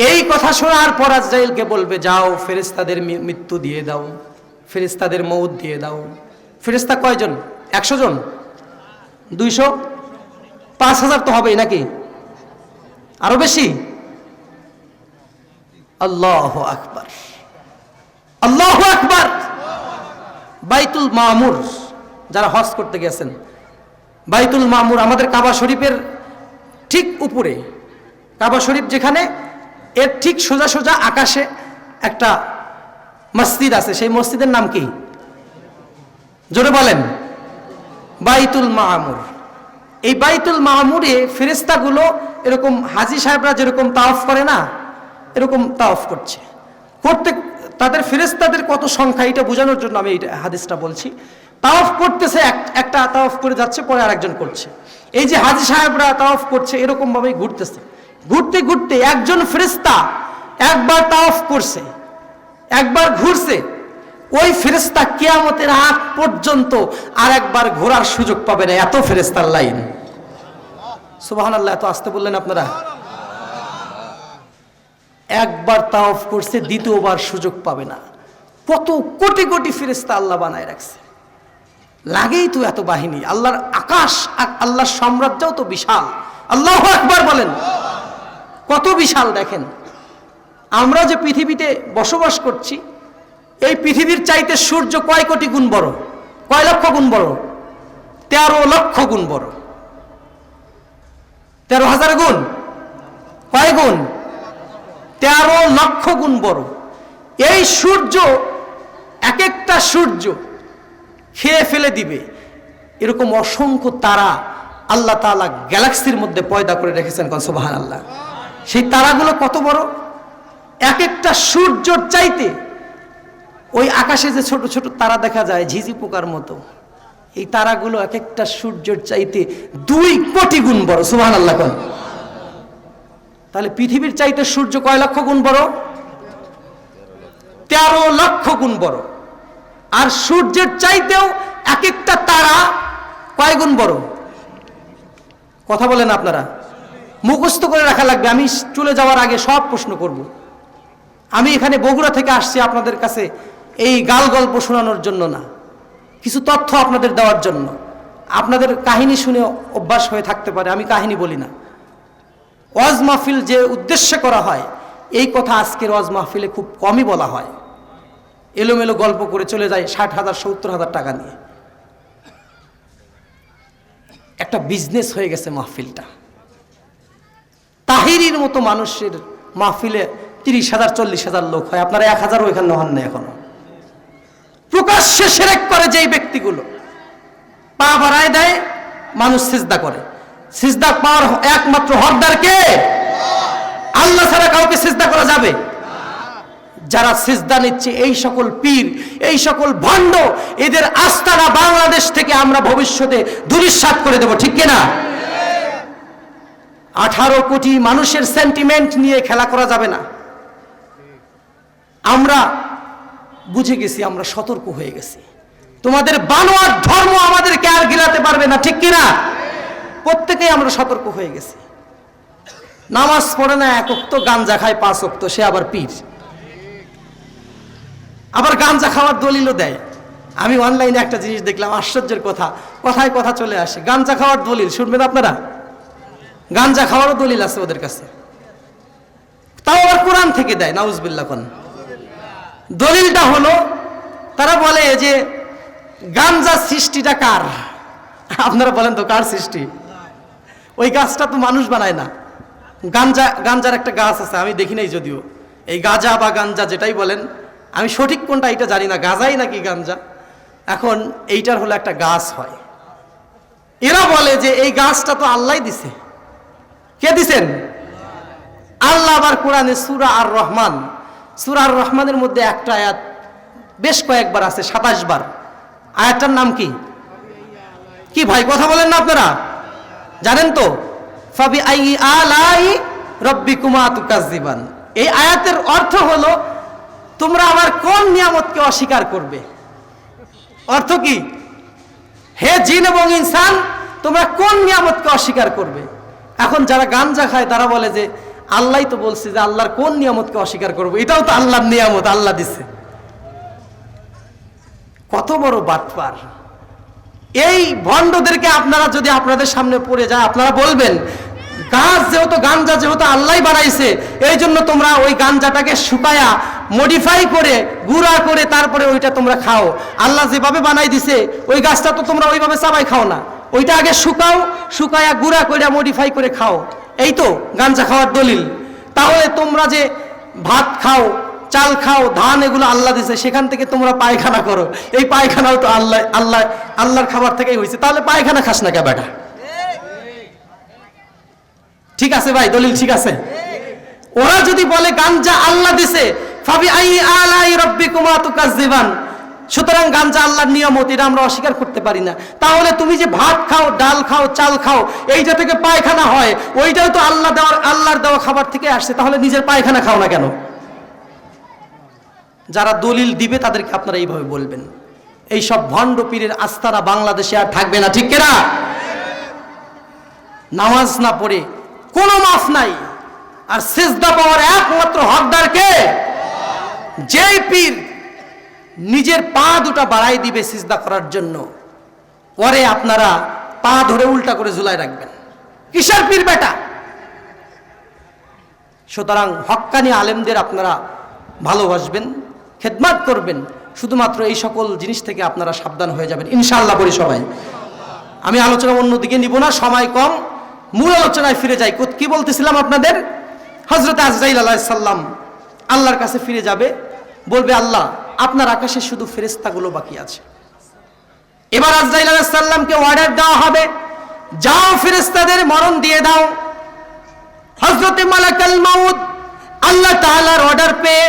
এই কথা শোনার পর আজরাইলকে বলবে, যাও ফেরেশতাদের মৃত্যু দিয়ে দাও, ফেরেশতাদের মউত দিয়ে দাও। ফেরেশতা কয়জন? 100 জন, 200, 5000 তো হবেই নাকি, আরো বেশি? আল্লাহু আকবার, আল্লাহু আকবার। বাইতুল মামুর, যারা হজ করতে গেছেন, বাইতুল মামুর আমাদের কাবা শরীফের ঠিক উপরে, কাবা শরীফ যেখানে, এর ঠিক সোজা সোজা আকাশে একটা মসজিদ আছে। সেই মসজিদের নাম কি? জোরে বলেন। বাইতুল মামুর। এই বাইতুল মামুরে ফেরেশতাগুলো এরকম হাজী সাহেবরা যেরকম তাওয়াফ করে না, এরকম তাওয়াফ করছে। করতে তাদের ফেরেশতাদের কত সংখ্যা, এটা বোঝানোর জন্য আমি এই হাদিসটা বলছি। তাওয়াফ করতেছে, একটা তাওয়াফ করে যাচ্ছে, পরে আরেকজন করছে। এই যে হাজী সাহেবরা তাওয়াফ করছে, এরকম ভাবেই ঘুরতেছে। ঘুরতে ঘুরতে একজন ফেরেশতা একবার তাওয়াফ করছে, একবার ঘুরছে, ওই ফেরেশতা কিয়ামতের আগ পর্যন্ত আর একবার ঘোরার সুযোগ পাবে না, এত ফেরেশতার লাইন। সুবহানাল্লাহ, এত আসতে বললেন আপনারা। একবার তাওয়াফ করছে, দ্বিতীয়বার সুযোগ পাবে না। কত কোটি কোটি ফেরেশতা আল্লাহ বানায় রাখছে, লাগেই তো এত বাহিনী। আল্লাহর আকাশ, আল্লাহর সাম্রাজ্যও তো বিশাল। আল্লাহু আকবার বলেন, কত বিশাল দেখেন। আমরা যে পৃথিবীতে বসবাস করছি, এই পৃথিবীর চাইতে সূর্য কয় কোটি গুণ বড়, কয় লক্ষ গুণ বড়? 13 লক্ষ গুণ বড়। 13,000 গুণ, কয় গুণ? 13 লক্ষ গুণ বড়। এই সূর্য, এক একটা সূর্য খেয়ে ফেলে দিবে এরকম অসংখ্য তারা আল্লাহ তাআলা গ্যালাক্সির মধ্যে পয়দা করে রেখেছেন। সুবহানাল্লাহ। সেই তারাগুলো কত বড়! এক একটা সূর্যর চাইতে ওই আকাশে যে ছোট ছোট তারা দেখা যায় ঝিঝি পোকার মতো, এই তারাগুলো এক একটা সূর্যের চাইতে 2 কোটি গুণ বড়। সুবহানাল্লাহ। তাহলে পৃথিবীর চাইতে সূর্য কয় লক্ষ গুণ বড়? 13 লক্ষ গুণ বড়। আর সূর্যের চাইতেও এক একটা তারা কয় গুণ বড়? কথা বলেন আপনারা, মুখস্থ করে রাখা লাগবে। আমি চলে যাওয়ার আগে সব প্রশ্ন করব। আমি এখানে বগুড়া থেকে আসছি আপনাদের কাছে এই গাল গল্প শোনানোর জন্য না, কিছু তথ্য আপনাদের দেওয়ার জন্য। আপনাদের কাহিনী শুনে অভ্যাস হয়ে থাকতে পারে, আমি কাহিনী বলি না। ওয়াজ মাহফিল যে উদ্দেশ্যে করা হয়, এই কথা আজকের ওয়াজ মাহফিলে খুব কমই বলা হয়। এলোমেলো গল্প করে চলে যায় 60,000 70,000 টাকা নিয়ে। একটা বিজনেস হয়ে গেছে মাহফিলটা। তাহিরির মতো মানুষের মাহফিলে 30,000 40,000 লোক হয়, আপনারা 1,000 ওইখানে হন না এখনো। প্রকাশ্যে শিরক করে যেই ব্যক্তিগুলো, পা বাড়ায় দেয়, মানুষ সিজদা করে। সিজদা পাওয়ার একমাত্র হকদার কে? আল্লাহ ছাড়া কাউকে সিজদা করা যাবে? যারা সিজদা নিচ্ছে এই সকল পীর, এই সকল ভণ্ড, এদের আস্তানা বাংলাদেশ থেকে আমরা ভবিষ্যতে ধূলিসাৎ করে দেব, ঠিক কিনা? 18 কোটি মানুষের সেন্টিমেন্ট নিয়ে খেলা করা যাবে না। আমরা বুঝে গেছি, আমরা সতর্ক হয়ে গেছি। তোমাদের বানোয়াট ধর্ম আমাদেরকে আর গিলাতে পারবে না, ঠিক কিনা? প্রত্যেকেই আমরা সতর্ক হয়ে গেছি। নামাজ পড়ে না 1 ওয়াক্ত, গাঞ্জা খায় 5 ওয়াক্ত, সে আবার পীর। আবার গাঞ্জা খাওয়ার দলিলও দেয়। আমি অনলাইনে একটা জিনিস দেখলাম, আশ্চর্যের কথা, কথায় কথা চলে আসে। গাঞ্জা খাওয়ার দলিল শুনবেন আপনারা? গাঞ্জা খাওয়ারও দলিল আছে ওদের কাছে, তাও আবার কোরআন থেকে দেয়। নাউজুবিল্লাহ। কোন দলিলটা হলো, তারা বলে যে গাঞ্জা সৃষ্টিটা কার? আপনারা বলেন তো কার সৃষ্টি? ওই গাছটা তো মানুষ বানায় না। গাঞ্জার একটা গাছ আছে, আমি দেখি নাই যদিও। এই গাঁজা বা গাঞ্জা যেটাই বলেন, আমি সঠিক কোনটা এটা জানি না, গাঁজাই নাকি গাঞ্জা। এখন এইটার হলো একটা গাছ হয়। এরা বলে যে এই গাছটা তো আল্লাহই দিছে। কে দিছেন? আল্লাহ। আবার কোরআনে সূরা আর রহমান, সূরা আর রহমানের মধ্যে একটা আয়াত বেশ কয়েকবার আছে, 27 বার। আয়াতটার নাম কি? কি ভাই কথা বলেন না আপনারা? জানেন তো? ফাবি আই আলাই রব্বিকুমা তুকাজ্জিবান। এই আয়াতের অর্থ হলো, তোমরা আমার কোন নিয়ামতকে অস্বীকার করবে? অর্থ কি? হে জিন এবং ইনসান, তোমরা কোন নিয়ামতকে অস্বীকার করবে? এখন যারা গাঞ্জা খায় তারা বলে যে আল্লাহই তো বলছে যে আল্লাহর কোন নিয়ামতকে অস্বীকার করবো, এটাও তো আল্লাহর নিয়ামত, আল্লাহ দিছে। কত বড় বাটপার! এই ভণ্ডদেরকে আপনারা যদি আপনাদের সামনে পড়ে যায়, আপনারা বলবেন গাছ যেহেতু, গাঞ্জা যেহেতু আল্লাহই বানাইছে, এই জন্য তোমরা ওই গাঞ্জাটাকে শুকায়া মডিফাই করে গুঁড়া করে তারপরে ওইটা তোমরা খাও। আল্লাহ যেভাবে বানাই দিছে ওই গাছটা তো তোমরা ওইভাবে চাবাই খাও না, ওইটা আগে শুকাও, শুকায়া গুঁড়া করে মডিফাই করে খাও। এই তো গাঞ্জা খাওয়ার দলিল। তাহলে তোমরা যে ভাত খাও, চাল খাও, ধান, এগুলো আল্লাহ দিছে, সেখান থেকে তোমরা পায়খানা করো, এই পায়খানাও তো আল্লাহর খাবার থেকেই হয়েছে, তাহলে পায়খানা খাস না কে বেটা? ঠিক আছে ভাই, দলিল ঠিক আছে। ওরা যদি বলে গাঞ্জা আল্লাহ দিছে, ফাবি আই আলাই রাব্বিকুমা তুকাজ্জিবান, সুতরাং গাঞ্জা আল্লাহর নিয়ামত, এটা আমরা অস্বীকার করতে পারি না। তাহলে তুমি যে ভাত খাও, ডাল খাও, চাল খাও, এইটা থেকে পায়খানা হয়, ওইটাও তো আল্লাহর দেওয়া খাবার থেকে আসছে, তাহলে নিজের পায়খানা খাও না কেন? যারা দলিল দিবে তাদেরকে আপনারা এইভাবে বলবেন। এই সব ভণ্ড পীরের আস্তানা বাংলাদেশে আর থাকবে না, ঠিক কিনা? নামাজ না পড়ে কোনো মাফ নাই। আর সিজদা পাওয়ার একমাত্র হকদার কে? যেই পীর নিজের পা দুটা বাড়াই দিবে সিজদা করার জন্য, পরে আপনারা পা ধরে উল্টা করে ঝুলাই রাখবেন। কিসের পীর বেটা? সুতরাং হক্কানি আলেমদের আপনারা ভালোবাসবেন, খেদমত করবেন, শুধুমাত্র এই সকল জিনিস থেকে আপনারা সাবধান হয়ে যাবেন ইনশাআল্লাহ বলি সবাই। আমি আলোচনা অন্যদিকে নিব না, সময় কম, মূল আলোচনায় ফিরে যাই। কি বলতেছিলাম আপনাদের? হযরত আজরাইল আলাইহিস সালাম আল্লাহর কাছে ফিরে যাবে, বলবে আল্লাহ আপনার আকাশে শুধু ফেরেশতাগুলো বাকি আছে। এবার আজরাইল আলাইহিস সালামকে অর্ডার দেওয়া হবে, যাও ফেরেশতাদের মরণ দিয়ে দাও। হযরত মালাকুল মাউত আল্লাহ তাআলার অর্ডার পেয়ে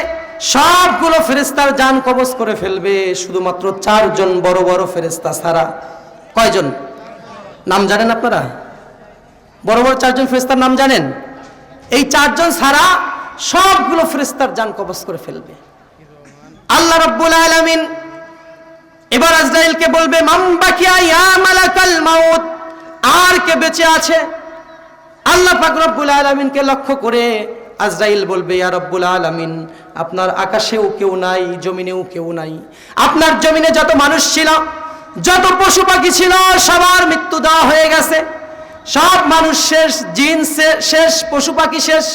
সবগুলো ফেরেশতার জান কবজ করে ফেলবে, শুধুমাত্র 4 জন বড় বড় ফেরেশতা ছাড়া। কয়জন নাম জানেন আপনারা? বড় বড় 4 জন ফেরেশতার নাম জানেন? এই 4 জন ছাড়া সবগুলো ফেরেশতার জান কবজ করে ফেলবে আল্লাহ রাব্বুল আলামিন। এবার আজরাইলকে বলবে মান বাকিয়া ইয়া মালাকুল মাউত, আর কে বেঁচে আছে? আল্লাহ পাক রব্বুল আলামিনকে লক্ষ্য করে আজরাইল বলবে ইয়া রব্বুল আলামিন, আপনার আকাশেও কেউ নাই, জমিনেও কেউ নাই। আপনার জমিনে যত মানুষ ছিল, যত পশু পাখি ছিল, সবার মৃত্যু দেওয়া হয়ে গেছে। সব মানুষ শেষ, জিন শেষ, পশু পাখি শেষ,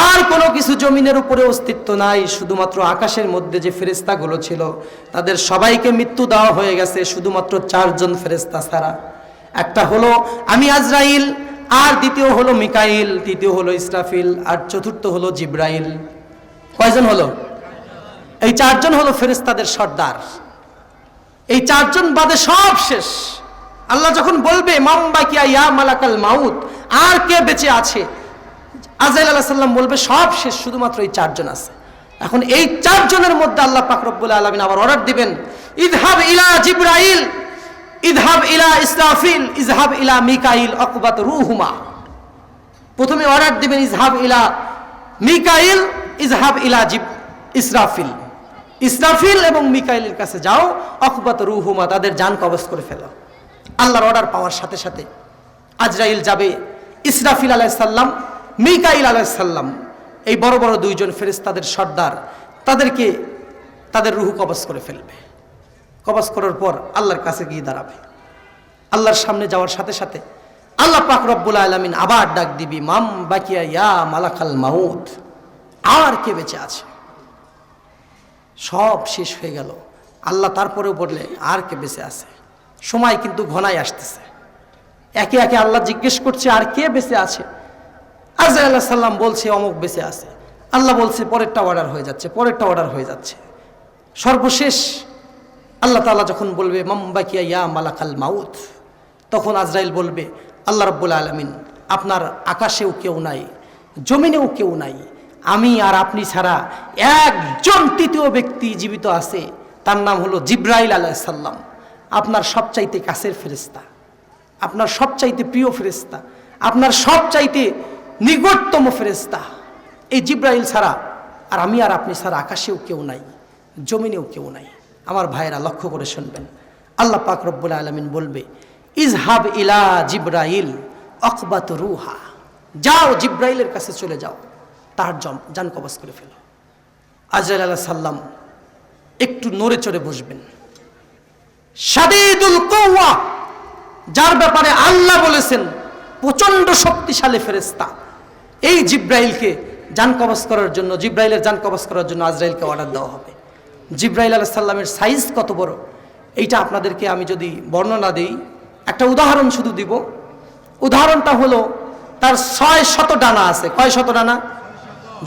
আর কোনো কিছু জমিনের উপরে অস্তিত্ব নাই। শুধুমাত্র আকাশের মধ্যে যে ফেরেশতাগুলো ছিল তাদের সবাইকে মৃত্যু দেওয়া হয়ে গেছে, শুধুমাত্র 4 জন ফেরেশতা ছাড়া। একটা হলো আমি আজরাইল, আর দ্বিতীয় হলো মিকাইল, তৃতীয় হলো ইসরাফিল, আর চতুর্থ হলো জিব্রাইল। কয়জন হলো? এই 4 জন হলো ফেরেশতাদের সর্দার। এই 4 জন বাদে সব শেষ। আল্লাহ যখন বলবে মান বাকিয়া ইয়া মালাকুল মাউত, আর কে বেঁচে আছে? আজরাইল আলাইহিস সালাম বলবে সব শেষ, শুধুমাত্র এই 4 জন আছে। এখন এই 4 জনের মধ্যে আল্লাহ পাক রব্বুল আলামিন আবার অর্ডার দিবেন, ইযহাব ইলা জিব্রাইল, ইযহাব ইলা ইসরাফিল, ইযহাব ইলা মিকাইল আকবাত রুহুমা। প্রথমে অর্ডার দিবেন ইযহাব ইলা মিকাইল, ইযহাব ইলা ইসরাফিল, ইসরাফিল এবং মিকাইলের কাছে যাও, আকবাত রুহুমা, তাদের জান কবজ করে ফেলো। আল্লাহর অর্ডার পাওয়ার সাথে সাথে আজরাইল যাবে, ইসরাফিল আলাইহিস সালাম, মিকাইল আলাইহিস সালাম, এই বড় বড় 2 জন ফেরেশতাদের সর্দার, তাদেরকে তাদের রূহ কবজ করে ফেলবে। কবজ করার পর আল্লাহর কাছে গিয়ে দাঁড়াবে। আল্লাহর সামনে যাওয়ার সাথে সাথে আল্লাহ পাক রব্বুল আলামিন আবার ডাক দিবি মাম বাকিয়া ইয়া মালাকাল মাউত, আর কে বেঁচে আছে? সব শেষ হয়ে গেল। আল্লাহ তারপরেও বললে আর কে বেঁচে আছে? সময় কিন্তু ঘনাই আসতেছে। একে একে আল্লাহ জিজ্ঞেস করছে আর কে বেঁচে আছে? আজরাইল আলাইহিস সালাম বলছে অমুক বেঁচে আছে। আল্লাহ বলছে পরেরটা অর্ডার হয়ে যাচ্ছে, পরেরটা অর্ডার হয়ে যাচ্ছে। সর্বশেষ আল্লাহ তাআলা যখন বলবে মাম বাকিয়া ইয়া মালাকাল মাউত, তখন আজরাইল বলবে আল্লাহ রাব্বুল আলামিন, আপনার আকাশেও কেউ নাই, জমিনেও কেউ নাই, আমি আর আপনি ছাড়া একজন তৃতীয় ব্যক্তি জীবিত আছে, তার নাম হলো জিব্রাইল আলাইহিস সালাম। আপনার সবচাইতে কাছের ফেরেশতা, আপনার সবচাইতে প্রিয় ফেরেশতা, আপনার সবচাইতে নিকটতম ফেরেশতা। এই জিব্রাইল ছাড়া আর আমি আর আপনি ছাড়া আকাশেও কেউ নাই, জমিনেও কেউ নাই। আমার ভাইয়েরা লক্ষ্য করে শুনবেন, আল্লাহ পাক রব্বুল আলামিন বলবে ইযহাব ইলা জিব্রাইল আকবাত রুহা, যাও জিব্রাইলের কাছে চলে যাও, তার জান কবজ করে ফেলো। আজরাইল আলাইহিস সালাম একটু নড়ে চড়ে বসবেন। শাদীদুল কুওয়া, যার ব্যাপারে আল্লাহ বলেছেন প্রচন্ড শক্তিশালী ফেরেশতা, এই জিব্রাইলকে জান কবজ করার জন্য, জিব্রাইলের জান কবজ করার জন্য আজরাইলকে অর্ডার দেওয়া হবে। জিব্রাইল আলাইহিস সালামের সাইজ কত বড় এইটা আপনাদেরকে আমি যদি বর্ণনা দিই, একটা উদাহরণ শুধু দিব। উদাহরণটা হলো তার 600 ডানা আছে। কয় শত ডানা?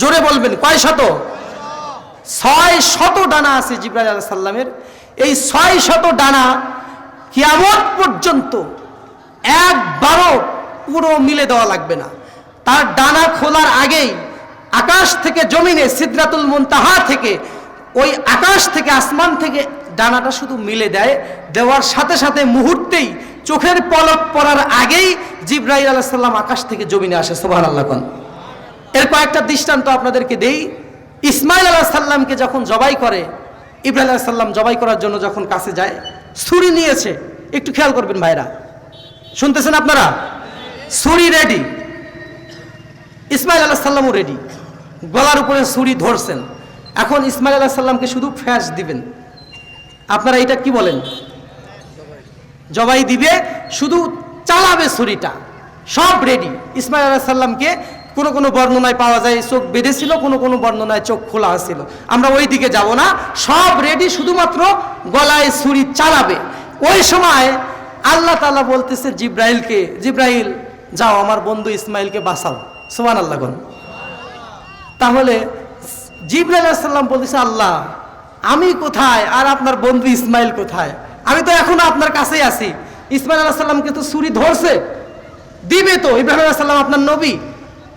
জোরে বলবেন, কয় শত? 600 ডানা আছে জিব্রাইল আলাইহিস সালামের। এই 600 ডানা কিয়ামত পর্যন্ত একবারও পুরো মিলে দেওয়া লাগবে না। তার ডানা খোলার আগেই আকাশ থেকে জমিনে, সিদরাতুল মুনতাহা থেকে, ওই আকাশ থেকে আসমান থেকে ডানাটা শুধু মিলে দেয়। দেওয়ার সাথে সাথে মুহূর্তেই, চোখের পলক পড়ার আগেই জিব্রাইল আলাইহিস সালাম আকাশ থেকে জমিনে আসে। সুবহানাল্লাহ কোন। এর কয়েকটা দৃষ্টান্ত আপনাদেরকে দেই। ইসমাইল আলাইহিস সালামকে যখন জবাই করে, ইব্রাহিম আলাইহিস সালাম জবাই করার জন্য যখন কাছে যায়, ছুরি নিয়েছে। একটু খেয়াল করবেন ভাইরা, শুনতেছেন আপনারা? ছুরি রেডি, ইসমাইল আলাইহিস সালামও রেডি, গলার উপরে ছুরি ধরছেন। এখন ইসমাইল আলাইহিস সালামকে শুধু ফ্যাঁস দিবেন। আপনারা এটা কি বলেন? জবাই দিবে, শুধু চালাবে ছুরিটা, সব রেডি। ইসমাইল আলাইহিস সালামকে কোনো কোনো বর্ণনায় পাওয়া যায় চোখ বেঁধেছিল, কোনো কোনো বর্ণনায় চোখ খোলা ছিল। আমরা ওই দিকে যাব না, সব রেডি, শুধুমাত্র গলায় ছুরি চালাবে। ওই সময় আল্লাহ তাআলা বলতেছে জিব্রাইলকে, জিব্রাইল যাও আমার বন্ধু ইসমাইলকে বাঁচাও। সুবহানাল্লাহ। তাহলে জিব্রাইল আলাইহিস সালাম বলতেছে, আল্লাহ আমি কোথায় আর আপনার বন্ধু ইসমাইল কোথায়? আমি তো এখনো আপনার কাছেই আছি। ইসমাইল আলাইহিস সালামকে তো ছুরি ধরছে, দিবে তো। ইব্রাহিম আলাইহিস সালাম আপনার নবী,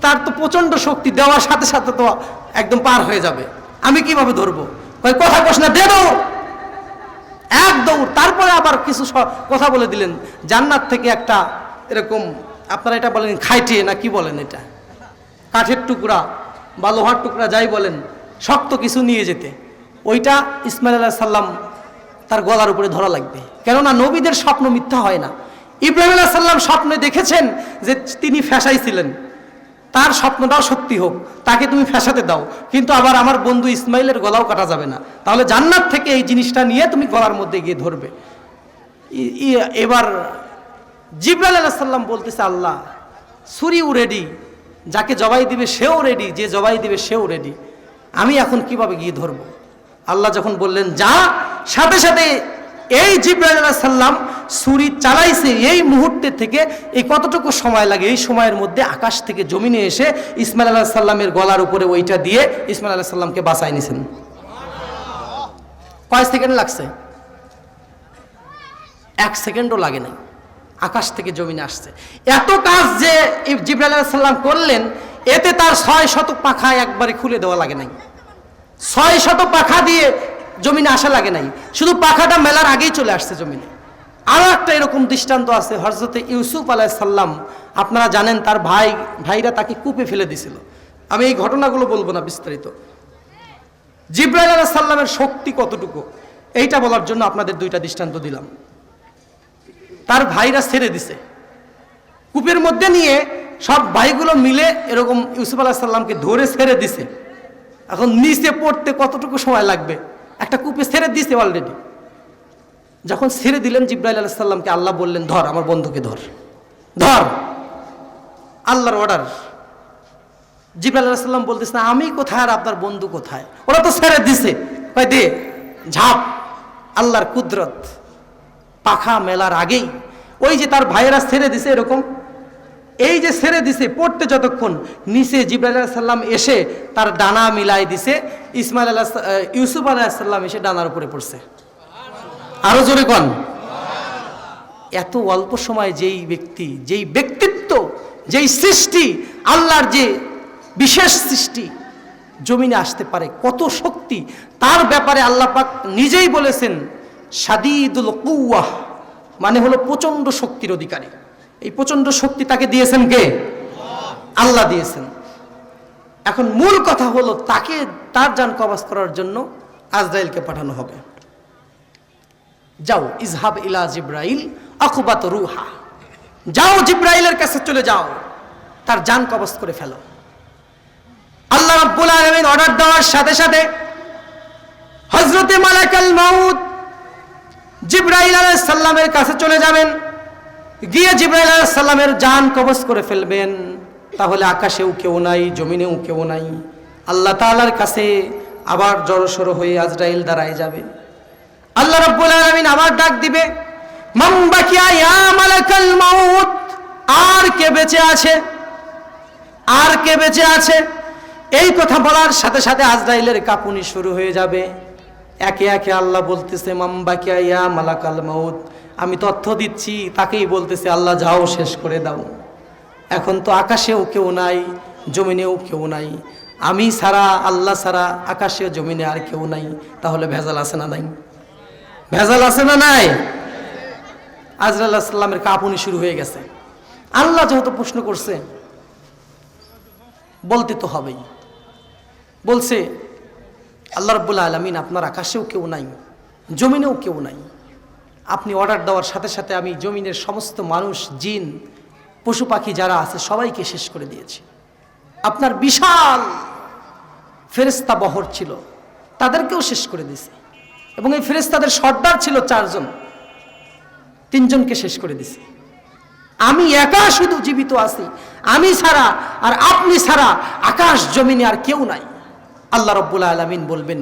তার তো প্রচন্ড শক্তি, দেওয়ার সাথে সাথে তো একদম পার হয়ে যাবে। আমি কিভাবে ধরবো? কথা কস না, দে দৌড়, এক দৌড়। তারপরে আবার কিছু কথা বলে দিলেন। জান্নাত থেকে একটা এরকম, আপনারা এটা বলেন খাইটে না কি বলেন, এটা কাঠের টুকরা বা লোহার টুকরা যাই বলেন, শক্ত কিছু নিয়ে যেতে। ওইটা ইসমাইল আলাইহিস সালাম তার গলার উপরে ধরা লাগবে, কেননা নবীদের স্বপ্ন মিথ্যা হয় না। ইব্রাহিম আলাইহিস সালাম স্বপ্নে দেখেছেন যে তিনি ফ্যাসাইছিলেন, তার স্বপ্নটাও সত্যি হোক, তাকে তুমি ফ্যাসাতে দাও, কিন্তু আবার আমার বন্ধু ইসমাইলের গলাও কাটা যাবে না। তাহলে জান্নাত থেকে এই জিনিসটা নিয়ে তুমি গলার মধ্যে গিয়ে ধরবে। এবার জিব্রাইল আলাইহিস সালাম বলতেছে, আল্লাহ ছুরিও রেডি, যাকে জবাই দিবে সেও রেডি, যে জবাই দিবে সেও রেডি, আমি এখন কিভাবে গিয়ে ধরবো? আল্লাহ যখন বললেন যা, সাথে সাথে এই জিব্রাইল আলাইহিস সালাম ছুরি চালাইছে। এই মুহূর্তে থেকে এই কতটুকু সময় লাগে, এই সময়ের মধ্যে আকাশ থেকে জমিনে এসে ইসমাইল আলাইহিস সালামের গলার উপরে ওইটা দিয়ে ইসমাইল আলাইহিস সালামকে বাঁচাই নিছেন। কয় সেকেন্ড লাগছে? 1 সেকেন্ডও লাগে নাই, আকাশ থেকে জমিনে আসছে। এত কাজ যে জিব্রাইল আলাইহিস সালাম করলেন, এতে তার 600 পাখা একবারে খুলে দেওয়া লাগে নাই। 600 পাখা দিয়ে জমিনে আসা লাগে নাই, শুধু পাখাটা মেলার আগেই চলে আসছে জমিনে। আরো একটা এরকম দৃষ্টান্ত আছে, হযরতে ইউসুফ আলাইহিস সালাম, আপনারা জানেন তার ভাইরা তাকে কূপে ফেলে দিয়েছিল। আমি এই ঘটনাগুলো বলবো না বিস্তারিত। জিব্রাইল আলাইহিস সালামের শক্তি কতটুকু এইটা বলার জন্য আপনাদের দুইটা দৃষ্টান্ত দিলাম। তার ভাইরা ছেড়ে দিছে, কূপের মধ্যে নিয়ে সব ভাইগুলো মিলে এরকম ইউসুফ আলাইহিস সালামকে ধরে ছেড়ে দিছে। এখন নিচে পড়তে কতটুকু সময় লাগবে? একটা কূপে ছেড়ে দিছে অলরেডি। যখন ছেড়ে দিলেন জিব্রাইল আলাইহিস সালামকে, আল্লাহ বললেন ধর আমার বন্ধুকে, ধর ধর, আল্লাহর অর্ডার। জিব্রাইল আলাইহিস সালাম বলতেছে আমি কোথায় আর আপনার বন্ধু কোথায়? ওরা তো ছেড়ে দিছে, ভাই দে, ঝাপ। আল্লাহর কুদরত, পাখা মেলার আগেই ওই যে তার ভাইয়েরা ছেড়ে দিছে, এরকম এই যে ছেড়ে দিছে, পড়তে যতক্ষণ নিচে জিব্রাইল আলাইহিস সালাম এসে তার ডানা মিলাই দিছে, ইউসুফ আলাইহিস সালাম এসে ডানার উপরে পড়ছে। আরো জোরে কোন। এত অল্প সময় যেই ব্যক্তি, যেই ব্যক্তিত্ব, যেই সৃষ্টি, আল্লাহর যে বিশেষ সৃষ্টি জমিনে আসতে পারে, কত শক্তি তার ব্যাপারে আল্লাহ পাক নিজেই বলেছেন শাদীদুল কুওয়াহ, মানে হলো প্রচন্ড শক্তির অধিকারী। এই প্রচন্ড শক্তি তাকে দিয়েছেন কে? আল্লাহ দিয়েছেন। এখন মূল কথা হলো তাকে, তার জান কবজ করার জন্য আজরাইলকে পাঠানো হবে। যাও ইজহাব ইলা জিব্রাইল আকুবাত রুহা, যাও জিব্রাইলের কাছে চলে যাও, তার জান কবজ করে ফেলো। আল্লাহ রাব্বুল আলামিন অর্ডার দেওয়ার সাথে সাথে হযরতে মালাকুল মাউত জিবরাইল আলাইহিস সালামের কাছে চলে যাবেন, গিয়ে জিবরাইল আলাইহিস সালামের জান কবজ করে ফেলবেন। তাহলে আকাশেও কেউ নাই, জমিনেও কেউ নাই, আল্লাহ তাআলার কাছে আবার জড়সড় হয়ে আজরাইল দাঁড়ায় যাবে। আল্লাহ রাব্বুল আলামিন আবার ডাক দিবে, মান বাকিয়া ইয়া মালাকুল মাউত, আর কে বেঁচে আছে, আর কে বেঁচে আছে। এই কথা বলার সাথে সাথে আজরাইলের কাঁপুনি শুরু হয়ে যাবে। একে একে আল্লাহ বলতেছে, মান বাকিয়া ইয়া মালাকুল মাউত, আমি তথ্য দিচ্ছি, তাকেই বলতেছে আল্লাহ যাও শেষ করে দাও। এখন তো আকাশেও কেউ নাই, জমিনেও কেউ নাই, আমি ছাড়া, আল্লাহ ছাড়া আকাশে জমিনে আর কেউ নাই। তাহলে ভেজাল আছে না নাই? ভেজাল আছে না নাই? আজরাইল আলাইহিস সালামের কাঁপুনি শুরু হয়ে গেছে। আল্লাহ যেহেতু প্রশ্ন করছে, বলতে তো হবেই। বলছে, আল্লাহ রাব্বুল আলামিন আপনার আকাশেও কেউ নাই, জমিনেও কেউ নাই, আপনি অর্ডার দেওয়ার সাথে সাথে আমি জমিনের সমস্ত মানুষ, জিন, পশু পাখি যারা আছে সবাইকে শেষ করে দিয়েছি। আপনার বিশাল ফেরেশতা বহর ছিল, তাদেরকেও শেষ করে দিয়েছে। এবং এই ফেরেশতাদের সর্দার ছিল 4 জন, 3 জনকে শেষ করে দিয়েছে। আমি একা শুধু জীবিত আছি, আমি ছাড়া আর আপনি ছাড়া আকাশ জমিনে আর কেউ নাই। আল্লাহ রাব্বুল আলামিন বলবেন,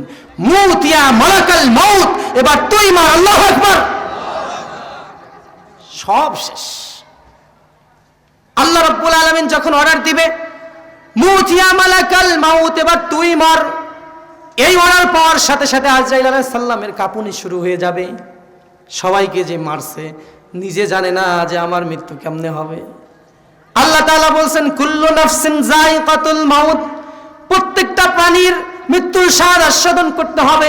মুত ইয়া মালাকুল মাউত, এবার তুই মার। আল্লাহু আকবার। সব শেষ। আল্লাহ রাব্বুল আলামিন যখন অর্ডার দিবে, মুত ইয়া মালাকুল মাউত, এবার তুই মার, এই অর্ডার পাওয়ার সাথে সাথে আজরাইল আলাইহিস সালামের কাঁপুনি শুরু হয়ে যাবে। সবাইকে যে মারছে নিজে জানে না যে আমার মৃত্যু কেমনে হবে। আল্লাহ তাআলা বলছেন, কুল্লু নাফসিন যায়িকাতুল মাউত, প্রত্যেকটা প্রাণীর মৃত্যুর স্বাদ আস্বাদন করতে হবে।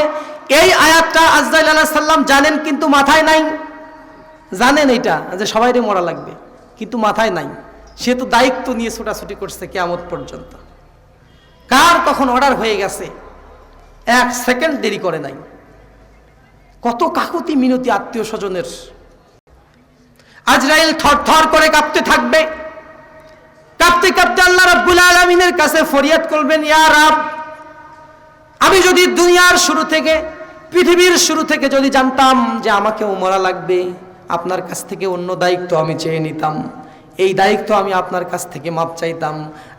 এই আয়াতটা আজরাইল আলাইহিস সালাম জানেন, কিন্তু মাথায় নাই। জানেন এটা যে সবাইরে মরা লাগবে, কিন্তু মাথায় নাই। সে তো দায়িত্ব নিয়ে ছোটাছুটি করছে কিয়ামত পর্যন্ত। কার তখন অর্ডার হয়ে গেছে, 1 সেকেন্ড দেরি করে নাই। কত কাকুতি মিনতি আত্মীয় স্বজনের। আজরাইল থরথর করে কাঁপতে থাকবে। কাঁপতে কাঁপতে আল্লাহ রাব্বুল আলামিনের কাছে ফরিয়াদ করবেন, ইয়া রাব, আমি যদি দুনিয়ার শুরু থেকে, পৃথিবীর শুরু থেকে যদি জানতাম যে আমাকেও মরা লাগবে, আপনার কাছ থেকে অন্য দায়িত্ব আমি চেয়ে নিতাম। এই দায়িত্ব আমি আপনার কাছ থেকে মাপ চাইতাম।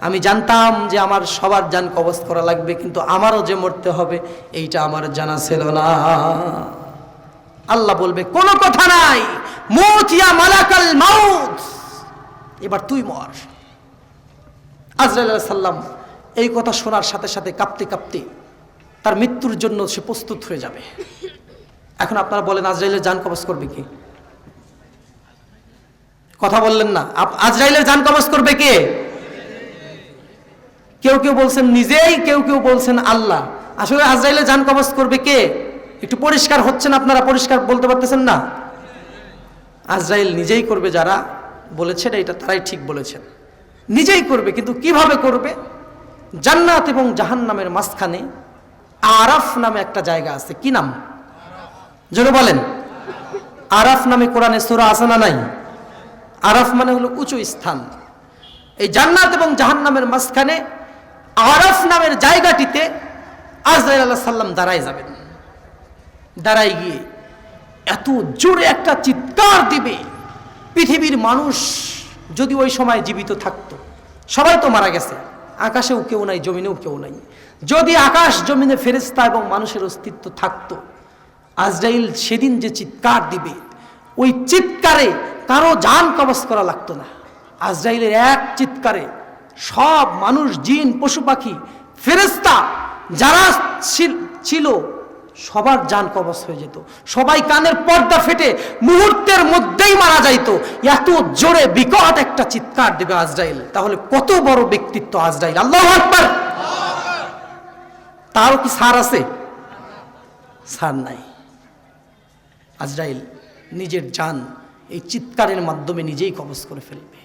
আমি জানতাম যে আমার সবার জান কবজ করা লাগবে, কিন্তু আমারও যে মরতে হবে এইটা আমার জানা ছিল না। আল্লাহ বলবে, কোনো কথা নাই, মুত ইয়া মালাকুল মাউত, এবার তুই মর। আজরাইল আলাইহিস সালাম এই কথা শোনার সাথে সাথে কাঁপতে কাঁপতে তার মৃত্যুর জন্য সে প্রস্তুত হয়ে যাবে। এখন আপনারা বলেন, আজরাইলের জান কবজ করবে কে? কথা বললেন না। আজরাইলের জান কবজ করবে কে? কেউ কেউ বলছেন নিজেই, কেউ কেউ বলছেন আল্লাহ। আসলে আজরাইলের জান কবজ করবে কে? একটু পরিষ্কার হচ্ছেন আপনারা? পরিষ্কার বলতে পারতেছেন না? আজরাইল নিজেই করবে। যারা বলেছেন এটা তারাই ঠিক বলেছেন, নিজেই করবে। কিন্তু কিভাবে করবে? জান্নাত এবং জাহান্নামের মাঝখানে আরাফ নামে একটা জায়গা আছে। কি নাম? জোরে বলেন। আরাফ নামে কোরআনে সূরা আছে না নাই? আরাফ মানে হলো উঁচু স্থান। এই জান্নাত এবং জাহান্নামের মাঝখানে আরাফ নামের জায়গাটিতে আজরাইল আলাইহিস সালাম দাঁড়ায় যাবেন। দাঁড়ায় গিয়ে এত জোরে একটা চিৎকার দিবে, পৃথিবীর মানুষ যদি ওই সময় জীবিত থাকতো, সবাই তো মারা গেছে, আকাশেও কেউ নাই, জমিনেও কেউ নাই। যদি আকাশ জমিনে ফেরেশতা এবং মানুষের অস্তিত্ব থাকতো, আজরাইল সেদিন যে চিৎকার দিবে, ওই চিৎকারে কারো জান কবজ করা লাগতো না। আজরাইলের এক চিৎকারে সব মানুষ, জিন, পশু পাখি, ফেরেশতা যারা ছিল সবার জান কবজ হয়ে যেত। সবাই কানের পর্দা ফেটে মুহূর্তের মধ্যেই মারা যাইত। এত জোরে বিকট একটা চিৎকার দেবে আজরাইল। তাহলে কত বড় ব্যক্তিত্ব আজরাইল! আল্লাহু আকবার। তারও কি ছাড় আছে? ছাড় নাই। আজরাইল নিজের জান এই চিৎকারের মাধ্যমে নিজেই কবজ করে ফেলবে।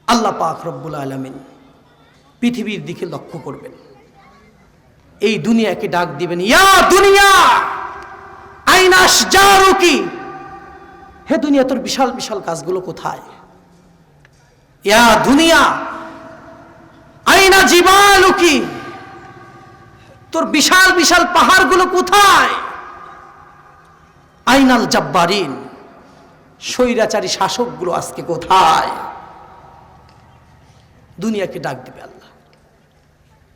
আল্লাহ পাক রব্বুল আলামিন পৃথিবীর দিকে লক্ষ্য করবেন, এই দুনিয়াকে ডাক দিবেন, ইয়া দুনিয়া আইনা আশজারুকি, হে দুনিয়া তোর বিশাল বিশাল গাছগুলো কোথায়? ইয়া দুনিয়া আইনা জিবালুকি, তোর বিশাল বিশাল পাহাড়গুলো কোথায়? আইনাল জাব্বারিন, স্বৈরাচারী শাসকগুলো আজকে কোথায়? দুনিয়াকে ডাক দিবে আল্লাহ।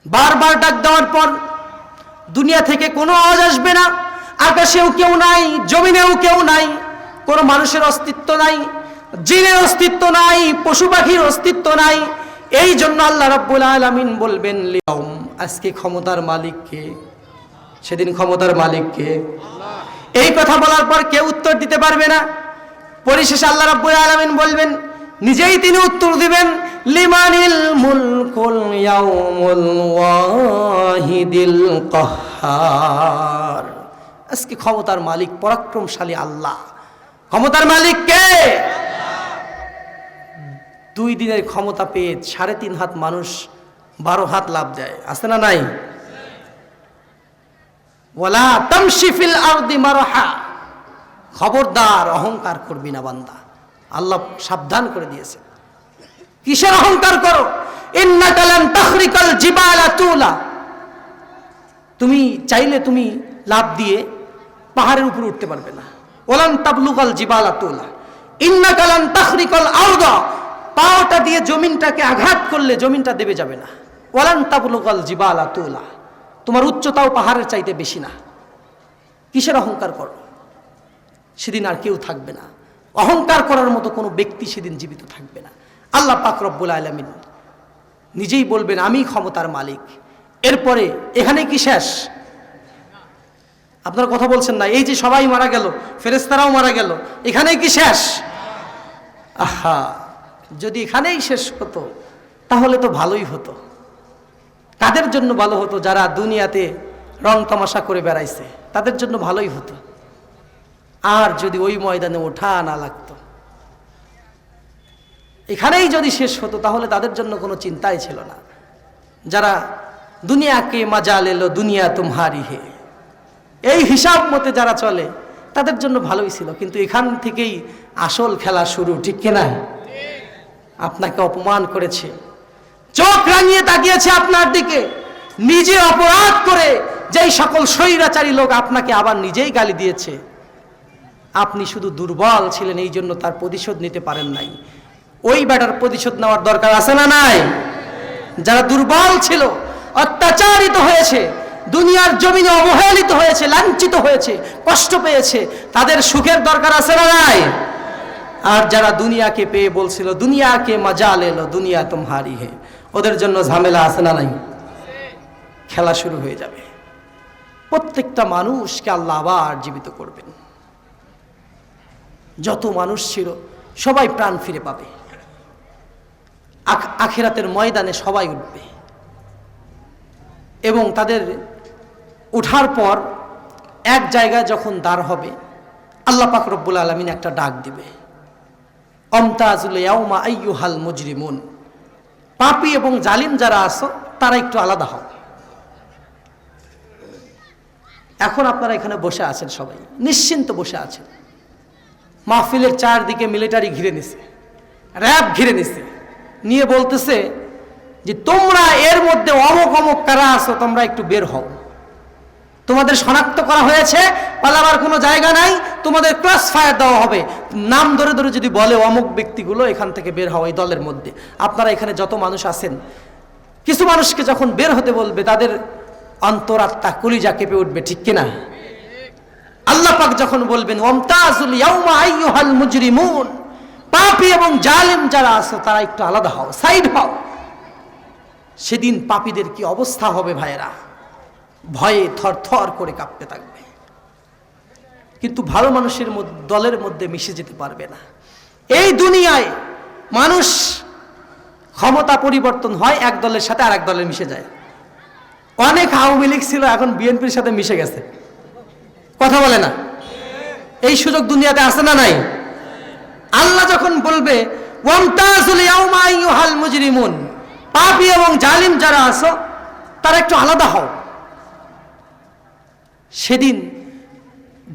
বারবার ডাক দেওয়ার পর দুনিয়া থেকে কোনো আওয়াজ আসবে না। আকাশেও কেউ নাই, জমিনেও কেউ নাই, কোনো মানুষের অস্তিত্ব নাই, জিনের অস্তিত্ব নাই, পশু পাখির অস্তিত্ব নাই। এই জন্য আল্লাহ রাব্বুল আলামিন বলবেন লিয়াউম, আজকে ক্ষমতার মালিক কে? সেদিন ক্ষমতার মালিক কে? এই কথা বলার পর কেউ উত্তর দিতে পারবে না। পরিশেষে আল্লাহ রাব্বুল আলামিন বলবেন, নিজেই তিনি উত্তর দিবেন, লিমানিল মুলকুল ইয়াউমুল ওয়াহিদিল কাহ্হার, আজকে ক্ষমতার মালিক পরাক্রমশালী আল্লাহ। ক্ষমতার মালিক কে? 2 দিনের ক্ষমতা পেয়ে 3.5 হাত মানুষ 12 হাত লাভ দেয়, আছে না নাই? ওয়ালা তামশি ফিল আরদি মারহা, খবরদার অহংকার করবি না বান্দা, আল্লাহ সাবধান করে দিয়েছে। কিসের অহংকার করো? ইন্নাকা লান তাখরিকাল জিবালা তুলা, তুমি চাইলে তুমি লাভ দিয়ে পাহাড়ের উপরে উঠতে পারবে না। ওয়ালান তাবলুগাল জিবালা তুলা ইন্নাকা লান তাখরিকাল আরদা, পাওটা দিয়ে জমিনটাকে আঘাত করলে জমিনটা দেবে যাবে না। ওয়ালান তাবলুগাল জিবালা তুলা, তোমার উচ্চতাও পাহাড়ের চাইতে বেশি না। কিসের অহংকার করো? সেদিন আর কেউ থাকবে না, অহংকার করার মতো কোনো ব্যক্তি সেদিন জীবিত থাকবে না। আল্লাহ পাক রব্বুল আলামিন নিজেই বলবেন, আমি ক্ষমতার মালিক। এরপরে এখানে কি শেষ? আপনারা কথা বলছেন না। এই যে সবাই মারা গেল, ফেরেশতারাও মারা গেল, এখানেই কি শেষ? আহা, যদি এখানেই শেষ হতো তাহলে তো ভালোই হতো। কাদের জন্য ভালো হতো? যারা দুনিয়াতে রং তামাশা করে বেড়াইছে, তাদের জন্য ভালোই হতো। আর যদি ওই ময়দানে ওঠা না লাগতো, এখানেই যদি শেষ হতো, তাহলে তাদের জন্য কোনো চিন্তাই ছিল না। যারা দুনিয়াকে মজা লেলো দুনিয়া তুমহারি হে, এই হিসাব মতে যারা চলে, তাদের জন্য ভালোই ছিল। কিন্তু এখান থেকেই আসল খেলা শুরু, ঠিক কিনা? আপনাকে অপমান করেছে, চোখ রাঙিয়ে তাকিয়েছে আপনার দিকে, নিজে অপরাধ করে যেই সকল স্বৈরাচারী লোক আপনাকে আবার নিজেই গালি দিয়েছে, আপনি শুধু দুর্বল ছিলেন, এই জন্য তার প্রতিশোধ নিতে পারেন নাই। ওই ব্যাটার প্রতিশোধ নেওয়ার দরকার আছে না নাই? যারা দুর্বল ছিল, অত্যাচারিত হয়েছে, দুনিয়ার জমিনে অবহেলিত হয়েছে, লাঞ্ছিত হয়েছে, কষ্ট পেয়েছে, তাদের সুখের দরকার আছে না নাই? আর যারা দুনিয়াকে পেয়ে বলছিল দুনিয়াকে মজা লেলো দুনিয়া তুমহারি হে, ওদের জন্য ঝামেলা আছে না নাই? খেলা শুরু হয়ে যাবে। প্রত্যেকটা মানুষকে আল্লাহ আবার জীবিত করবেন। যত মানুষ ছিল সবাই প্রাণ ফিরে পাবে। আখিরাতের ময়দানে সবাই উঠবে, এবং তাদের ওঠার পর এক জায়গায় যখন দাঁড় হবে, আল্লাহ পাক রব্বুল আলামিন একটা ডাক দিবে, আমতাজুল ইয়াউমা আইয়ুহাল মুজরিমুন, পাপী এবং জালিম যারা আছো তারা একটু আলাদা হও। এখন আপনারা এখানে বসে আছেন, সবাই নিশ্চিন্ত বসে আছেন। মাহফিলের চারদিকে মিলিটারি ঘিরে নিছে, র্যাব ঘিরে নিছে, নিয়ে বলতেছে যে তোমরা এর মধ্যে অমুক অমুক কারা আছো, তোমরা একটু বের হও, তোমাদের শনাক্ত করা হয়েছে, পালাবার কোনো জায়গা নাই, তোমাদের ক্রস ফায়ার দেওয়া হবে। নাম ধরে ধরে যদি বলে অমুক ব্যক্তিগুলো এখান থেকে বের হও, এই দলের মধ্যে আপনারা এখানে যত মানুষ আছেন, কিছু মানুষকে যখন বের হতে বলবে, তাদের অন্তরাত্মা কলিজা কেঁপে উঠবে, ঠিক কিনা? আল্লাহ পাক যখন বলবেন ওয়ামতাজুল ইয়াউমা আইয়ুহাল মুজরিমুন, পাপী এবং জালিম যারা আছো তারা একটু আলাদা হও, সাইড হও, সেদিন পাপীদের কি অবস্থা হবে ভাইয়েরা? ভয়ে থরথর করে কাঁপতে থাকবে। কিন্তু ভালো মানুষের দলের মধ্যে মিশে যেতে পারবে না। এই দুনিয়ায় মানুষ ক্ষমতা পরিবর্তন হয়, এক দলের সাথে আরেক দলের মিশে যায়। অনেক আওয়ামী লীগ ছিল, এখন বিএনপির সাথে মিশে গেছে, কথা বলে না। এই সুযোগ দুনিয়াতে আছে না নাই? আল্লাহ যখন বলবে ওয়ামতাজুল ইয়াউমা আইয়ুহাল মুজরিমুন, পাপী এবং জালিম যারা আছো তারা একটু আলাদা হও, সেদিন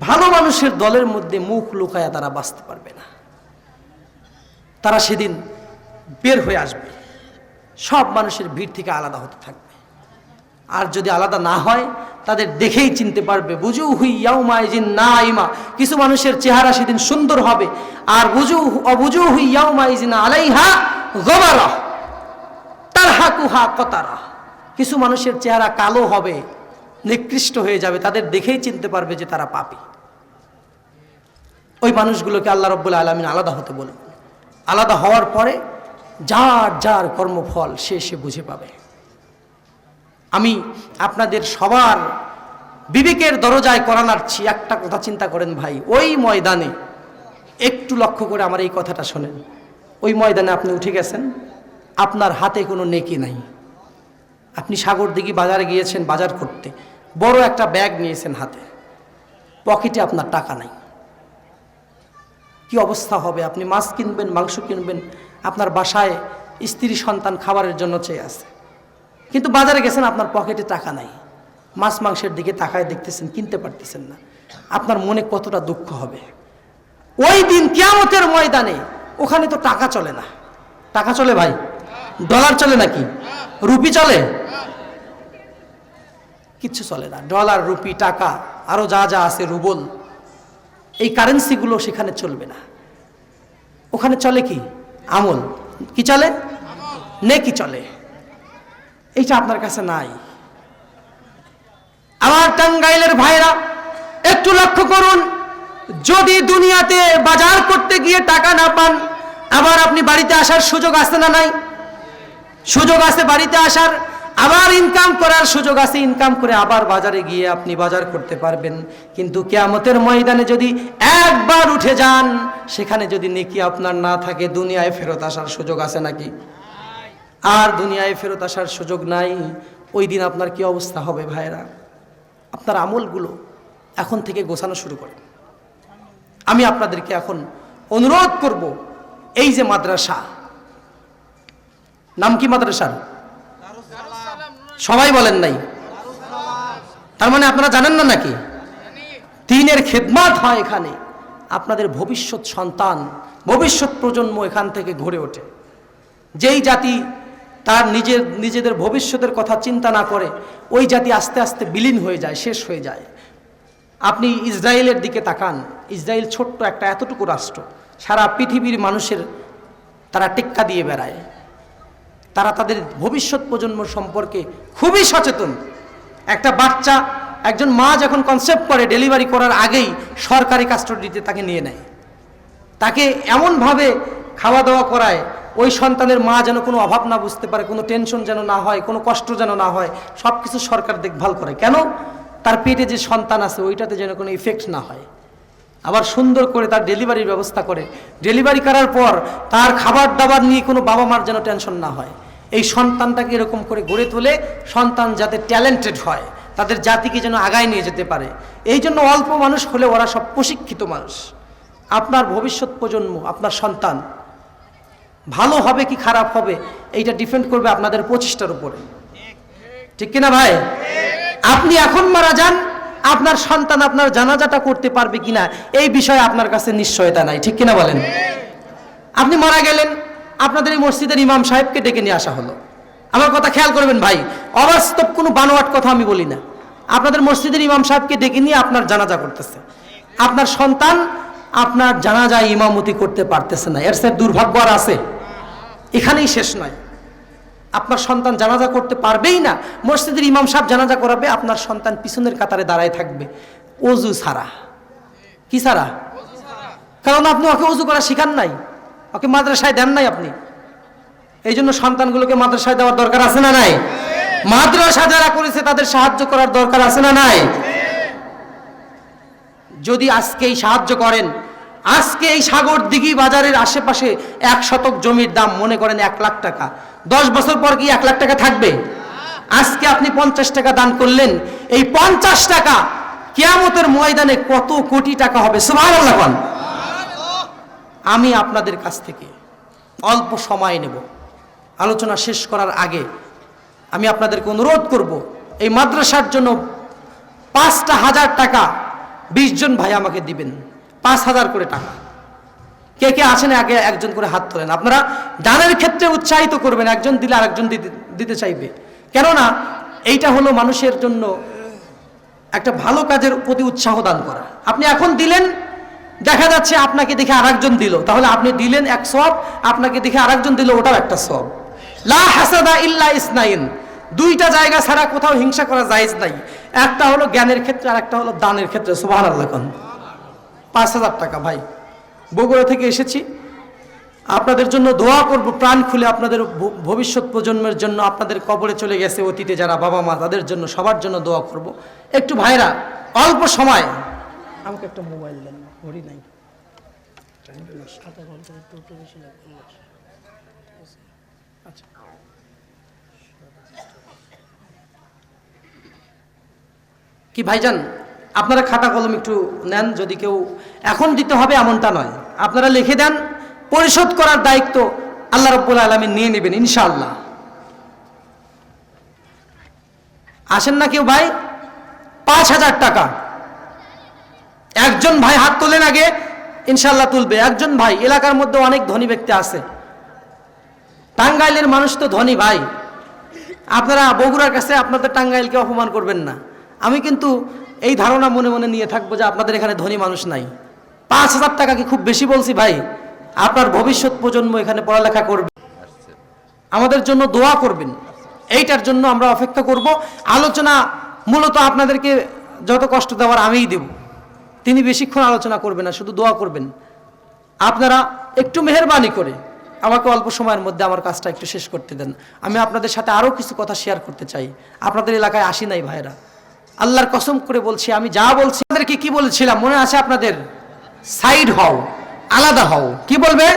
ভালো মানুষের দলের মধ্যে মুখ লুকায়া তারা বাঁচতে পারবে না। তারা সেদিন বের হয়ে আসবে, সব মানুষের ভিড় থেকে আলাদা হতে থাকবে। আর যদি আলাদা না হয় তাদের দেখেই চিনতে পারবে, বুজুহু ইয়াউমাইজিন নাইমা, কিছু মানুষের চেহারা সেদিন সুন্দর হবে, আর বুজুহু ইয়াউমাইজিন আলাইহা গবারা তারহাকুহা কতারা, কিছু মানুষের চেহারা কালো হবে, নিকৃষ্ট হয়ে যাবে, তাদের দেখেই চিনতে পারবে যে তারা পাপী। ওই মানুষগুলোকে আল্লাহ রাব্বুল আলামিন আলাদা হতে বলে, আলাদা হওয়ার পরে যার যার কর্মফল সে বুঝে পাবে। আমি আপনাদের সবার বিবেকের দরজায় করা নাড়ছি, একটা কথা চিন্তা করেন ভাই, ওই ময়দানে একটু লক্ষ্য করে আমার এই কথাটা শোনেন, ওই ময়দানে আপনি উঠে গেছেন, আপনার হাতে কোনো নেকি নাই, আপনি সাগরদিঘি বাজারে গিয়েছেন বাজার করতে, বড় একটা ব্যাগ নিয়েছেন হাতে, পকেটে আপনার টাকা নাই, কি অবস্থা হবে? আপনি মাছ কিনবেন, মাংস কিনবেন, আপনার বাসায় স্ত্রী সন্তান খাবারের জন্য চেয়ে আছে, কিন্তু বাজারে গেছেন, আপনার পকেটে টাকা নাই, মাছ মাংসের দিকে তাকায় দেখতেছেন, কিনতে পারতেছেন না, আপনার মনে কতটা দুঃখ হবে? ওই দিন কিয়ামতের ময়দানে ওখানে তো টাকা চলে না। টাকা চলে ভাই? ডলার চলে নাকি? রুপি চলে? কিচ্ছু চলে না। ডলার, রুপি, টাকা, আরো যা যা আছে, রুবল, এই কারেন্সিগুলো সেখানে চলবে না। ওখানে চলে কি? আমল। কি চলে? নেকি চলে। এইটা আপনার কাছে নাই। আমার টাঙ্গাইলের ভাইরা একটু লক্ষ্য করুন, যদি দুনিয়াতে বাজার করতে গিয়ে টাকা না পান, আবার আপনি বাড়িতে আসার সুযোগ আছে না নাই? সুযোগ আছে বাড়িতে আসার, আবার ইনকাম করার সুযোগ আছে, ইনকাম করে আবার বাজারে গিয়ে আপনি বাজার করতে পারবেন। কিন্তু কিয়ামতের ময়দানে যদি একবার উঠে যান, সেখানে যদি নেকি আপনার না থাকে, দুনিয়ায় ফেরত আসার সুযোগ আছে নাকি? আর দুনিয়ায় ফেরত আসার সুযোগ নাই। ওই দিন আপনার কি অবস্থা হবে ভাইরা? আপনার আমলগুলো এখন থেকে গোছানো শুরু করেন। আমি আপনাদেরকে এখন অনুরোধ করব, এই যে মাদ্রাসা, নাম কি মাদ্রাসার? সবাই বলেন নাই? তার মানে আপনারা জানেন না নাকি? দ্বীনের খেদমত হয় এখানে। আপনাদের ভবিষ্যৎ সন্তান, ভবিষ্যৎ প্রজন্ম এখান থেকে গড়ে ওঠে। যেই জাতি তার নিজেদের ভবিষ্যতের কথা চিন্তা না করে, ওই জাতি আস্তে আস্তে বিলীন হয়ে যায়, শেষ হয়ে যায়। আপনি ইসরায়েলের দিকে তাকান, ইসরায়েল ছোট্ট একটা এতটুকু রাষ্ট্র, সারা পৃথিবীর মানুষের তারা টেক্কা দিয়ে বেড়ায়। তারা তাদের ভবিষ্যৎ প্রজন্ম সম্পর্কে খুবই সচেতন। একটা বাচ্চা, একজন মা যখন কনসেপ্ট করে, ডেলিভারি করার আগেই সরকারি কাস্টডিতে তাকে নিয়ে নেয়, তাকে এমনভাবে খাওয়া দাওয়া করায়, ওই সন্তানের মা যেন কোনো অভাব না বুঝতে পারে, কোনো টেনশন যেন না হয়, কোনো কষ্ট যেন না হয়, সব কিছু সরকার দেখভাল করে। কেন? তার পেটে যে সন্তান আছে ওইটাতে যেন কোনো ইফেক্ট না হয়। আবার সুন্দর করে তার ডেলিভারির ব্যবস্থা করে। ডেলিভারি করার পর তার খাবার দাবার নিয়ে কোনো বাবা মার যেন টেনশন না হয়। এই সন্তানটাকে এরকম করে গড়ে তোলে, সন্তান যাতে ট্যালেন্টেড হয়, তাদের জাতিকে যেন আগায় নিয়ে যেতে পারে। এই জন্য অল্প মানুষ হলে ওরা সব প্রশিক্ষিত মানুষ। আপনার ভবিষ্যৎ প্রজন্ম, আপনার সন্তান ভালো হবে কি খারাপ হবে, এইটা ডিপেন্ড করবে আপনাদের প্রচেষ্টার উপরে। ঠিক কিনা ভাই? আপনি এখন মারা যান, আপনার সন্তান আপনার জানাজাটা করতে পারবে কিনা এই বিষয়ে আপনার কাছে নিশ্চয়তা নাই। ঠিক কিনা বলেন? আপনি মারা গেলেন, আপনাদের এই মসজিদের ইমাম সাহেবকে ডেকে নিয়ে আসা হলো। আমার কথা খেয়াল করবেন ভাই, অবাস্তব কোনো বানোয়াট কথা আমি বলি না। আপনাদের মসজিদের ইমাম সাহেবকে ডেকে নিয়ে আপনার জানাজা করতেছে, আপনার সন্তান আপনার জানাজায় ইমামতি করতে পারতেছে না, এর চেয়ে দুর্ভাগ্য আর আছে? এখানেই শেষ নয়, আপনার সন্তান জানাজা করতে পারবেই না, মসজিদের ইমাম সাহেব জানাজা করাবে, আপনার সন্তান পিছনের কাতারে দাঁড়ায় থাকবে ওযু ছাড়া। কি ছাড়া? কারণ আপনি ওকে ওযু করা শিখান নাই, ওকে মাদ্রাসায় দেন নাই আপনি। এই জন্য সন্তানগুলোকে মাদ্রাসায় দেওয়ার দরকার আছে না নাই? মাদ্রাসা যারা করেছে তাদের সাহায্য করার দরকার আছে না নাই? যদি আজকেই সাহায্য করেন, আজকে এই সাগরদিঘি বাজারের আশেপাশে 1 শতক জমির দাম মনে করেন 1 লাখ টাকা, 10 বছর পর কি 1 লাখ টাকা থাকবে? আজকে আপনি 50 টাকা দান করলেন, এই 50 টাকা কিয়ামতের ময়দানে কত কোটি টাকা হবে। সুবহানাল্লাহ। আমি আপনাদের কাছ থেকে অল্প সময় নেব, আলোচনা শেষ করার আগে আমি আপনাদেরকে অনুরোধ করব, এই মাদ্রাসার জন্য 5,000 টাকা 20 জন ভাই আমাকে দিবেন। 5,000 করে টাকা, কে কে আছেন আগে একজন করে হাত তোলেন। আপনারা দানের ক্ষেত্রে উৎসাহিত করবেন, একজন দিলে আরেকজন দিতে চাইবে। কেননা এইটা হলো মানুষের জন্য একটা ভালো কাজের প্রতি উৎসাহ দান করা। আপনি এখন দিলেন, দেখা যাচ্ছে আপনাকে দেখে আরেকজন দিল, তাহলে আপনি দিলেন এক সওয়াব, আপনাকে দেখে আরেকজন দিল, ওটাও একটা সওয়াব। লা হাসাদা ইল্লা ইসনাইন, দুইটা জায়গা ছাড়া কোথাও হিংসা করা জায়েজ নাই। একটা হলো জ্ঞানের ক্ষেত্রে আর একটা হলো দানের ক্ষেত্রে। সুবহানাল্লাহ। 5,000 টাকা ভাই, বগুড়া থেকে এসেছি, আপনাদের জন্য দোয়া করব প্রাণ খুলে, আপনাদের ভবিষ্যৎ প্রজন্মের জন্য, আপনাদের কবরে চলে গেছে অতীতে যারা বাবা মা, তাদের জন্য, সবার জন্য দোয়া করব। একটু ভাইরা অল্প সময় আমাকে একটা মোবাইল দেন, ঘড়ি নাই। আচ্ছা, কি ভাইজান আপনারা খাতা কলম একটু নেন, যদি কেউ এখন দিতে হবে এমনটা নয়, আপনারা লিখে দেন, পরিশোধ করার দায়িত্ব আল্লাহ রাব্বুল আলামিন নিয়ে নেবেন ইনশাআল্লাহ। আসেন না কেউ ভাই? 5,000 টাকা। একজন ভাই হাত তোলেন আগে, ইনশাআল্লাহ তুলবে একজন ভাই। এলাকার মধ্যে অনেক ধনী ব্যক্তি আছে, টাঙ্গাইলের মানুষ তো ধনী ভাই। আপনারা বগুড়ার কাছে আপনাদের টাঙ্গাইলকে অপমান করবেন না। আমি কিন্তু এই ধারণা মনে মনে নিয়ে থাকবো যে আপনাদের এখানে ধনী মানুষ নাই। 5,000 টাকা কি খুব বেশি বলছি ভাই? আপনার ভবিষ্যৎ প্রজন্ম এখানে পড়ালেখা করবে, আমাদের জন্য দোয়া করবেন, এইটার জন্য আমরা অপেক্ষা করব। আলোচনা মূলত আপনাদেরকে যত কষ্ট দেওয়ার আমিই দেব, তিনি বেশিক্ষণ আলোচনা করবেন না, শুধু দোয়া করবেন। আপনারা একটু মেহেরবানি করে আমাকে অল্প সময়ের মধ্যে আমার কাজটা একটু শেষ করতে দেন। আমি আপনাদের সাথে আরও কিছু কথা শেয়ার করতে চাই। আপনাদের এলাকায় আসি নাই ভাইরা, আল্লাহর কসম করে বলছি, আমি যা বলছি আপনাদেরকে কি বলেছিলাম মনে আছে আপনাদের? সাইড হও, আলাদা হও। কি বলবে?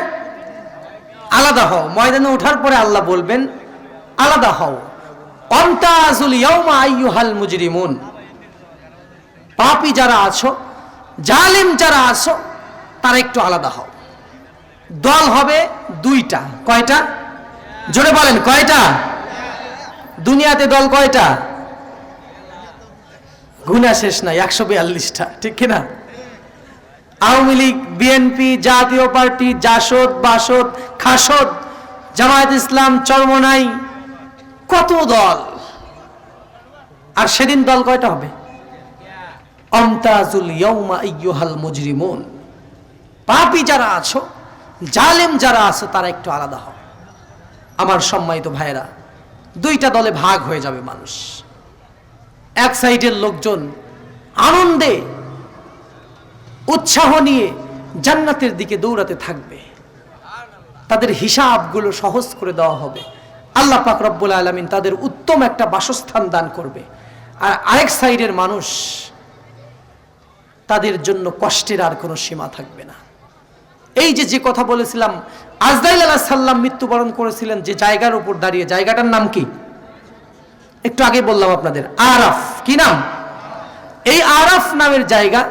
আলাদা হও। ময়দানে ওঠার পরে আল্লাহ বলবেন আলাদা হও। অমতাজুল ইয়াউমা আইয়ুহাল মুজরিমুন, পাপী যারা আছো, জালিম যারা আছো, তারা একটু আলাদা হও। দল হবে দুইটা। কয়টা? জোরে বলেন, কয়টা? দুনিয়াতে দল কয়টা? গুণা শেষ নাই, 142টা, ঠিক কিনা? আওয়ামী লীগ, বিএনপি, জাতীয় পার্টি, জাসদ, বাসদ, খাসদ, জামায়াত ইসলাম, চরমনাই, কত দল। আর সেদিন দল কয়টা হবে? অমতাজুল ইয়াউমা আইয়ুহাল মুজরিমুন, পাপী যারা আছো, জালেম যারা আছো, তারা একটু আলাদা হও। আমার সম্মানিত ভাইরা, দুইটা দলে ভাগ হয়ে যাবে মানুষ। এক সাইডের লোকজন আনন্দে উৎসাহ নিয়ে জান্নাতের দিকে দৌড়াতে থাকবে, তাদের হিসাবগুলো সহজ করে দেওয়া হবে, আল্লাহ পাক রব্বুল আলামিন তাদের উত্তম একটা বাসস্থান দান করবে। আর আরেক সাইডের মানুষ, তাদের জন্য কষ্টের আর কোনো সীমা থাকবে না। এই যে কথা বলেছিলাম, আজরাইল আলাইহিস সালাম মৃত্যুবরণ করেছিলেন যে জায়গার উপর দাঁড়িয়ে, জায়গাটার নাম কি? একটু আগে বললাম আপনাদের, আরাফ। কি নাম? এই আরাফ নামের জায়গা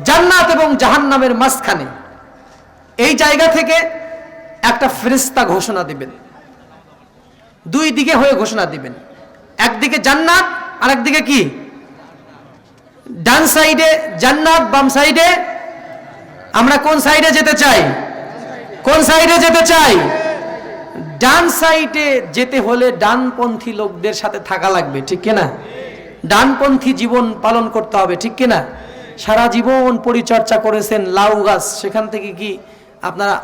জান্নাত এবং জাহান্নামের মাঝখানে। এই জায়গা থেকে একটা ফেরেশতা ঘোষণা দিবেন, দুই দিকে হয়ে ঘোষণা দিবেন। একদিকে জান্নাত, আর একদিকে কি? ডান সাইডে জান্নাত, বাম সাইডে। আমরা কোন সাইডে যেতে চাই? কোন সাইডে যেতে চাই? ডান সাইডে যেতে হলে ডানপন্থী লোকদের সাথে থাকা লাগবে, ঠিক কিনা? ডানপন্থী জীবন পালন করতে হবে, ঠিক কিনা? সারা জীবন পরিচর্যা করেছেন লাউ গাছ, সেখান থেকে কি আপনারা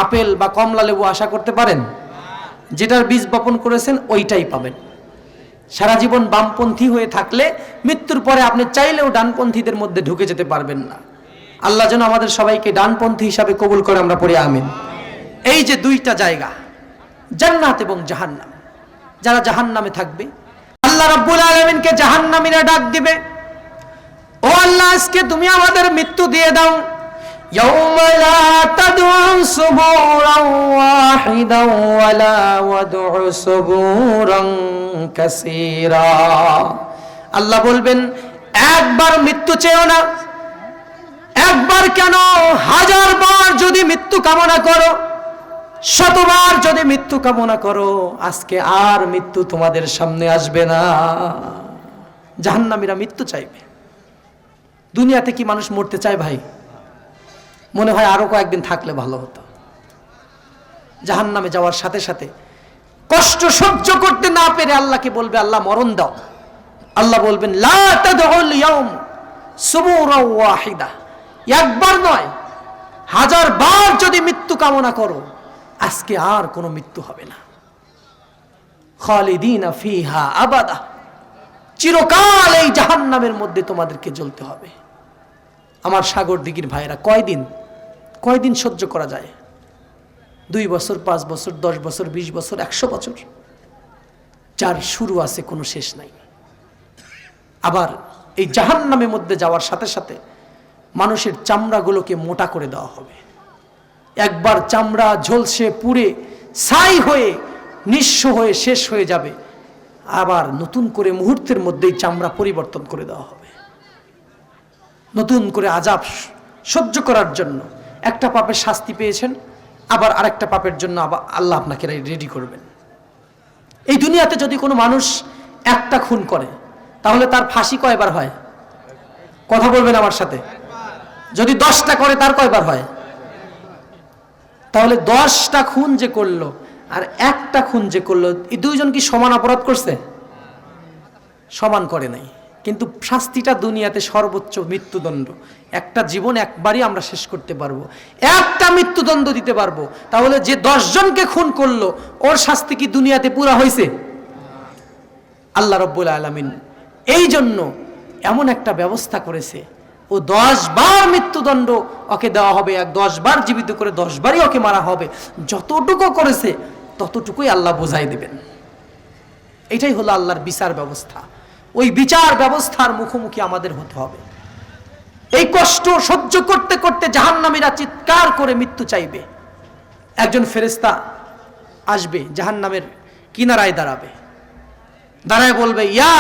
আপেল বা কমলা লেবু আশা করতে পারেন? যেটার বীজ বপন করেছেন ওইটাই পাবেন। সারা জীবন বামপন্থী হয়ে থাকলে মৃত্যুর পরে আপনি চাইলেও ডানপন্থীদের মধ্যে ঢুকে যেতে পারবেন না। আল্লাহ যেন আমাদের সবাইকে ডানপন্থী হিসাবে কবুল করে, আমরা পড়ি আমিন। এই যে দুইটা জায়গা, জান্নাত এবং জাহান্নাম, যারা জাহান্নামে থাকবে, আল্লাহ রাব্বুল আলামিনকে জাহান্নামীরা ডাক দিবে, ও আল্লাহ, আজকে তুমি আমাদের মৃত্যু দিয়ে দাও। ইয়াউমা লা তাদউ সুবুরান ওয়াহিদান ওয়ালা ওয়াদউ সুবুরান কাসীরা। আল্লাহ বলবেন, একবার মৃত্যু চেও না, একবার কেন, 1000 বার যদি মৃত্যু কামনা করো, 100বার যদি মৃত্যু কামনা করো, আজকে আর মৃত্যু তোমাদের সামনে আসবে না। জাহান্নামীরা মৃত্যু চাইবে। দুনিয়াতে কি মানুষ মরতে চায় ভাই? মনে হয় আরো কয়েকদিন থাকলে ভালো হতো। জাহান্নামে যাওয়ার সাথে সাথে কষ্ট সহ্য করতে না পেরে আল্লাহকে বলবে, আল্লাহ মরণ দাও। আল্লাহ বলবেন, লা তাদউল ইয়াউম সুবুরা ওয়াহিদা, একবার নয় 1000 বার যদি মৃত্যু কামনা করো, আজকে আর কোনো মৃত্যু হবে না। খালিদিনা ফিহা আবাদা, চিরকাল এই জাহান্নামের মধ্যে তোমাদেরকে জ্বলতে হবে। আমার সাগর দিঘির ভাইরা, কয়দিন সহ্য করা যায়? 2 বছর, 5 বছর, 10 বছর, 20 বছর, 100 বছর, যার শুরু আছে কোনো শেষ নাই। আবার এই জাহান্নামের মধ্যে যাওয়ার সাথে সাথে মানুষের চামড়াগুলোকে মোটা করে দেওয়া হবে। একবার চামড়া ঝলসে পুড়ে ছাই হয়ে নিঃস্ব হয়ে শেষ হয়ে যাবে, আবার নতুন করে মুহূর্তের মধ্যেই চামড়া পরিবর্তন করে দেওয়া হবে। নতুন করে আযাব সহ্য করার জন্য একটা পাপের শাস্তি পেয়েছেন, আবার আরেকটা পাপের জন্য আবার আল্লাহ আপনাকে রেডি করবেন। এই দুনিয়াতে যদি কোনো মানুষ একটা খুন করে, তাহলে তার ফাঁসি কয়বার হয়? কথা বলবেন আমার সাথে। যদি 10টা করে, তার কয়বার হয়? তাহলে 10টা খুন যে করলো আর একটা খুন যে করলো, এই দুইজন কি সমান অপরাধ করছে? সমান করে নাই। কিন্তু শাস্তিটা দুনিয়াতে সর্বোচ্চ মৃত্যুদণ্ড। একটা জীবন একবারই আমরা শেষ করতে পারবো, একটা মৃত্যুদণ্ড দিতে পারবো। তাহলে যে 10 জনকে খুন করলো, ওর শাস্তি কি দুনিয়াতে পুরা হয়েছে? আল্লাহ রাব্বুল আলামিন এই জন্য এমন একটা ব্যবস্থা করেছে, ও 10 বার মৃত্যুদণ্ড ওকে দেওয়া হবে, 10 বার জীবিত করে 10 বারই ওকে মারা হবে। যতটুকু করেছে ততটুকুই আল্লাহ বোঝাই দেবেন। এটাই হলো আল্লাহর বিচার ব্যবস্থা। ওই বিচার ব্যবস্থার মুখোমুখি আমাদের হতে হবে। এই কষ্ট সহ্য করতে করতে জাহান্নামীরা চিৎকার করে মৃত্যু চাইবে। একজন ফেরেশতা আসবে, জাহান্নামের কিনারায় দাঁড়াবে, দাঁড়ায় বলবে, ইয়া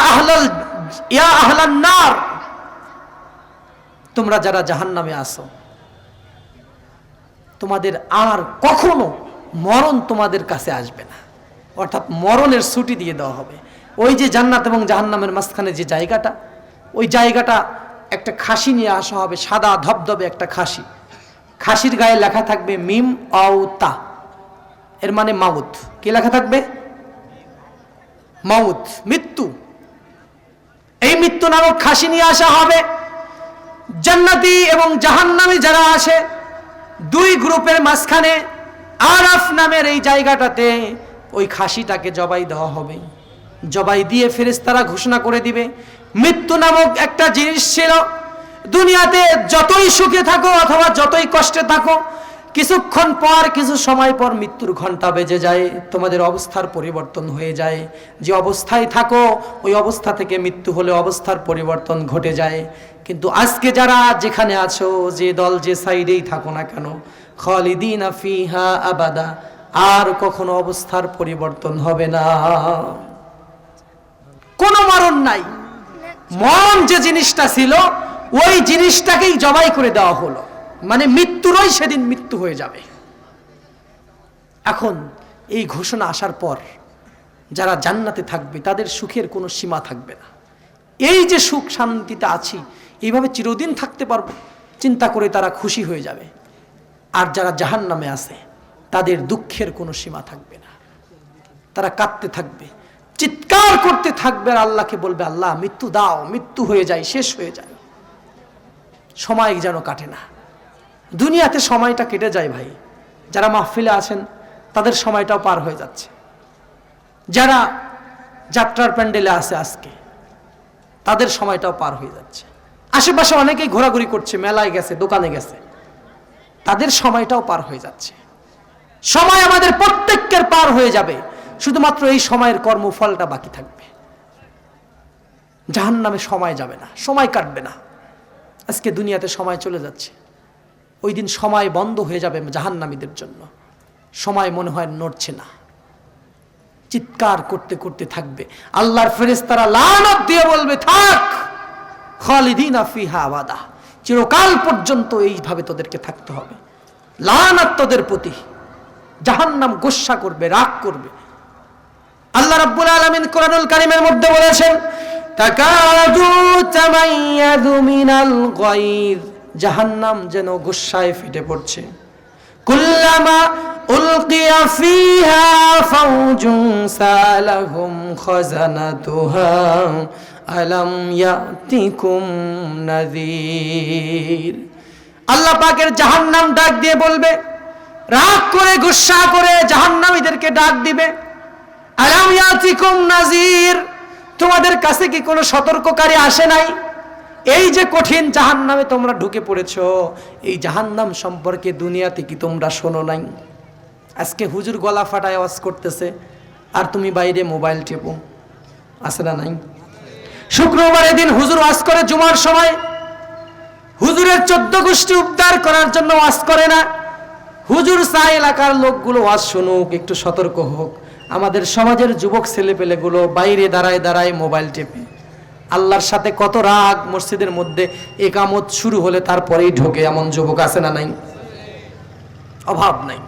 আহলান নার, তোমরা যারা জাহান্নামে আসো, তোমাদের আর কখনো মরণ তোমাদের কাছে আসবে না। অর্থাৎ মরণের ছুটি দিয়ে দেওয়া হবে। ওই যে জান্নাত এবং জাহান্নামের মাঝখানে যে জায়গাটা, ওই জায়গাটা একটা খাসি নিয়ে আসা হবে, সাদা ধবধবে একটা খাসি। খাসির গায়ে লেখা থাকবে মিম আও তা, এর মানে মাউত। কি লেখা থাকবে? মাউত, মৃত্যু। এই মৃত্যু নামক খাসি নিয়ে আসা হবে। জান্নাতি এবং জাহান্নামী যারা আসে, 2 গ্রুপের মাঝখানে আরাফ নামের এই জায়গাটাতে ওই খাসিটাকে জবাই দেওয়া হবে। জবাই দিয়ে ফেরেশতারা ঘোষণা করে দিবে, মৃত্যু নামক একটা জিনিস ছিল, দুনিয়াতে যতই সুখে থাকো অথবা যতই কষ্টে থাকো, কিছুক্ষণ পর, কিছু সময় পর মৃত্যুর ঘন্টা বেজে যায়, তোমাদের অবস্থার পরিবর্তন হয়ে যায়। যে অবস্থায় থাকো ওই অবস্থা থেকে মৃত্যু হলে অবস্থার পরিবর্তন ঘটে যায়। কিন্তু আজকে যারা যেখানে আছো, যে দল যে সাইডেই থাকো না কেন, খালিদিনা ফিহা আবাদা, আর কখনো অবস্থার পরিবর্তন হবে না। কোনো মরণ নাই। মরণ যে জিনিসটা ছিল, ওই জিনিসটাকেই জবাই করে দেওয়া হলো, মানে মৃত্যুরই সেদিন মৃত্যু হয়ে যাবে। এখন এই ঘোষণা আসার পর যারা জান্নাতে থাকবে, তাদের সুখের কোনো সীমা থাকবে না। এই যে সুখ শান্তিতে আছি, এইভাবে চিরদিন থাকতে পারবো, চিন্তা করে তারা খুশি হয়ে যাবে। আর যারা জাহান্নামে আছে, তাদের দুঃখের কোনো সীমা থাকবে না। তারা কাঁদতে থাকবে, চিৎকার করতে থাকবে, আর আল্লাহকে বলবে, আল্লাহ মৃত্যু দাও, মৃত্যু হয়ে যায়, শেষ হয়ে যায়। সময় যেন কাটে না। দুনিয়াতে সময়টা কেটে যায় ভাই। যারা মাহফিলে আছেন তাদের সময়টাও পার হয়ে যাচ্ছে। যারা যাত্রার প্যান্ডেলে আছে আজকে, তাদের সময়টাও পার হয়ে যাচ্ছে। আশেপাশে অনেকেই ঘোরাঘুরি করছে, মেলায় গেছে, দোকানে গেছে, তাদের সময়টাও পার হয়ে যাচ্ছে। সময় আমাদের প্রত্যেকের পার হয়ে যাবে, শুধুমাত্র এই সময়ের কর্মফলটা বাকি থাকবে। জাহান্নামে সময় যাবে না, সময় কাটবে না। আজকে দুনিয়াতে সময় চলে যাচ্ছে, ওই দিন সময় বন্ধ হয়ে যাবে জাহান্নামীদের জন্য। সময় মনে হয় নড়ছে না, চিৎকার করতে করতে থাকবে। আল্লাহর ফেরেশতারা লানত দিয়ে বলবে, থাক, খালিদিনা ফিহা আবাদা, চিরকাল পর্যন্ত এইভাবে তোদেরকে থাকতে হবে। লানত তোদের প্রতি। জাহান্নাম গোসা করবে, রাগ করবে। আল্লাহ রাব্বুল আলামিন কোরআনুল কারীমের মধ্যে বলেছেন, তাকাদু তামাইয়াযু মিনাল গায়র জাহান্নাম যেন গুসায় ফেটে পড়ছে। কুল্লামা উলকিয়া ফিহা ফাউজুন সালাহুম খাজানাতুহা আলাম ইয়াতিকুম নাযীর। আল্লাহ পাকের জাহান্নাম ডাক দিয়ে বলবে, রাগ করে গুসা করে জাহান্নামীদেরকে ডাক দিবে, আলাম ইয়াতিকুম নাযীর, তোমাদের কাছে কি কোনো সতর্ককারী আসে নাই? এই যে কঠিন জাহান্নামে তোমরা ঢুকে পড়েছো, এই জাহান্নাম সম্পর্কে দুনিয়াতে কি তোমরা শোনো নাই? আজকে হুজুর গলা ফাটায় আওয়াজ করতেছে আর তুমি বাইরে মোবাইল টেপো, আছে না নাই? শুক্রবারের দিন হুজুর ওয়াজ করে জুমার সময়, হুজুরের 14 গোষ্ঠী উদ্ধার করার জন্য ওয়াজ করে না। হুজুর চায় এলাকার লোকগুলো ওয়াজ শুনুক, একটু সতর্ক হোক। আমাদের সমাজের যুবক ছেলেপেলেগুলো বাইরে দাঁড়ায় দাঁড়ায় মোবাইল টেপে। আল্লাহর সাথে কত রাগ, মসজিদের মধ্যে একামত শুরু হলে তারপরেই ঢোকে, এমন যুবক আছে না নাই? অভাব নাই।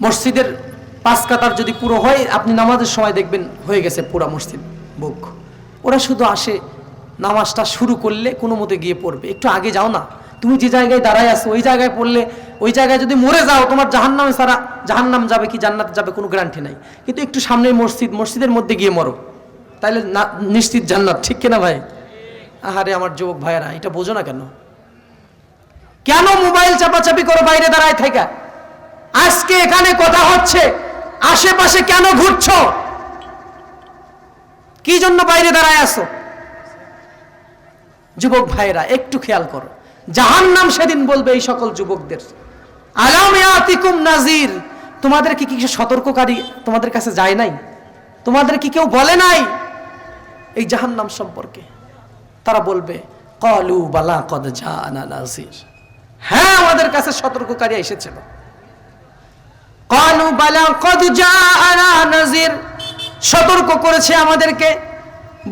মসজিদের 5 কাতার যদি পুরো হয়, আপনি নামাজের সময় দেখবেন হয়ে গেছে পুরা মসজিদ বুক। ওরা শুধু আসে নামাজটা শুরু করলে কোনো মতে গিয়ে পড়বে। একটু আগে যাও না, তুমি যে জায়গায় দাঁড়ায় আছো ওই জায়গায় পড়লে, ওই জায়গায় যদি মরে যাও তোমার জাহান্নামে ছাড়া জাহান্নাম যাবে কি জান্নাত যাবে কোনো গ্যারান্টি নাই। কিন্তু একটু সামনে মসজিদ, মসজিদের মধ্যে গিয়ে মরো, তাইলে নিশ্চিত জান্নাত। ঠিক কিনা ভাই? আহারে আমার যুবক ভাইয়েরা, এটা বোঝো না কেন? কেন মোবাইল চাপাচাপি করো বাইরে দাঁড়ায় থেকে? আজকে এখানে কথা হচ্ছে, আশেপাশে কেন ঘুরছো? কি জন্য বাইরে দাঁড়ায় আছো? যুবক ভাইরা একটু খেয়াল করো, জাহান্নাম সেদিন বলবে এই সকল যুবকদের, আলাম ইয়াতিকুম নাযীর, তোমাদের কি কিছু সতর্ককারী তোমাদের কাছে যায় নাই? তোমাদের কি কেউ বলে নাই এই জাহান্নাম সম্পর্কে? তারা বলবে, ক্বালু বালা ক্বাদ জাআনা নাযীর, হ্যাঁ আমাদের কাছে সতর্ককারী এসেছিল। ক্বালু বালা ক্বাদ জাআনা নাযীর, সতর্ক করেছে আমাদেরকে,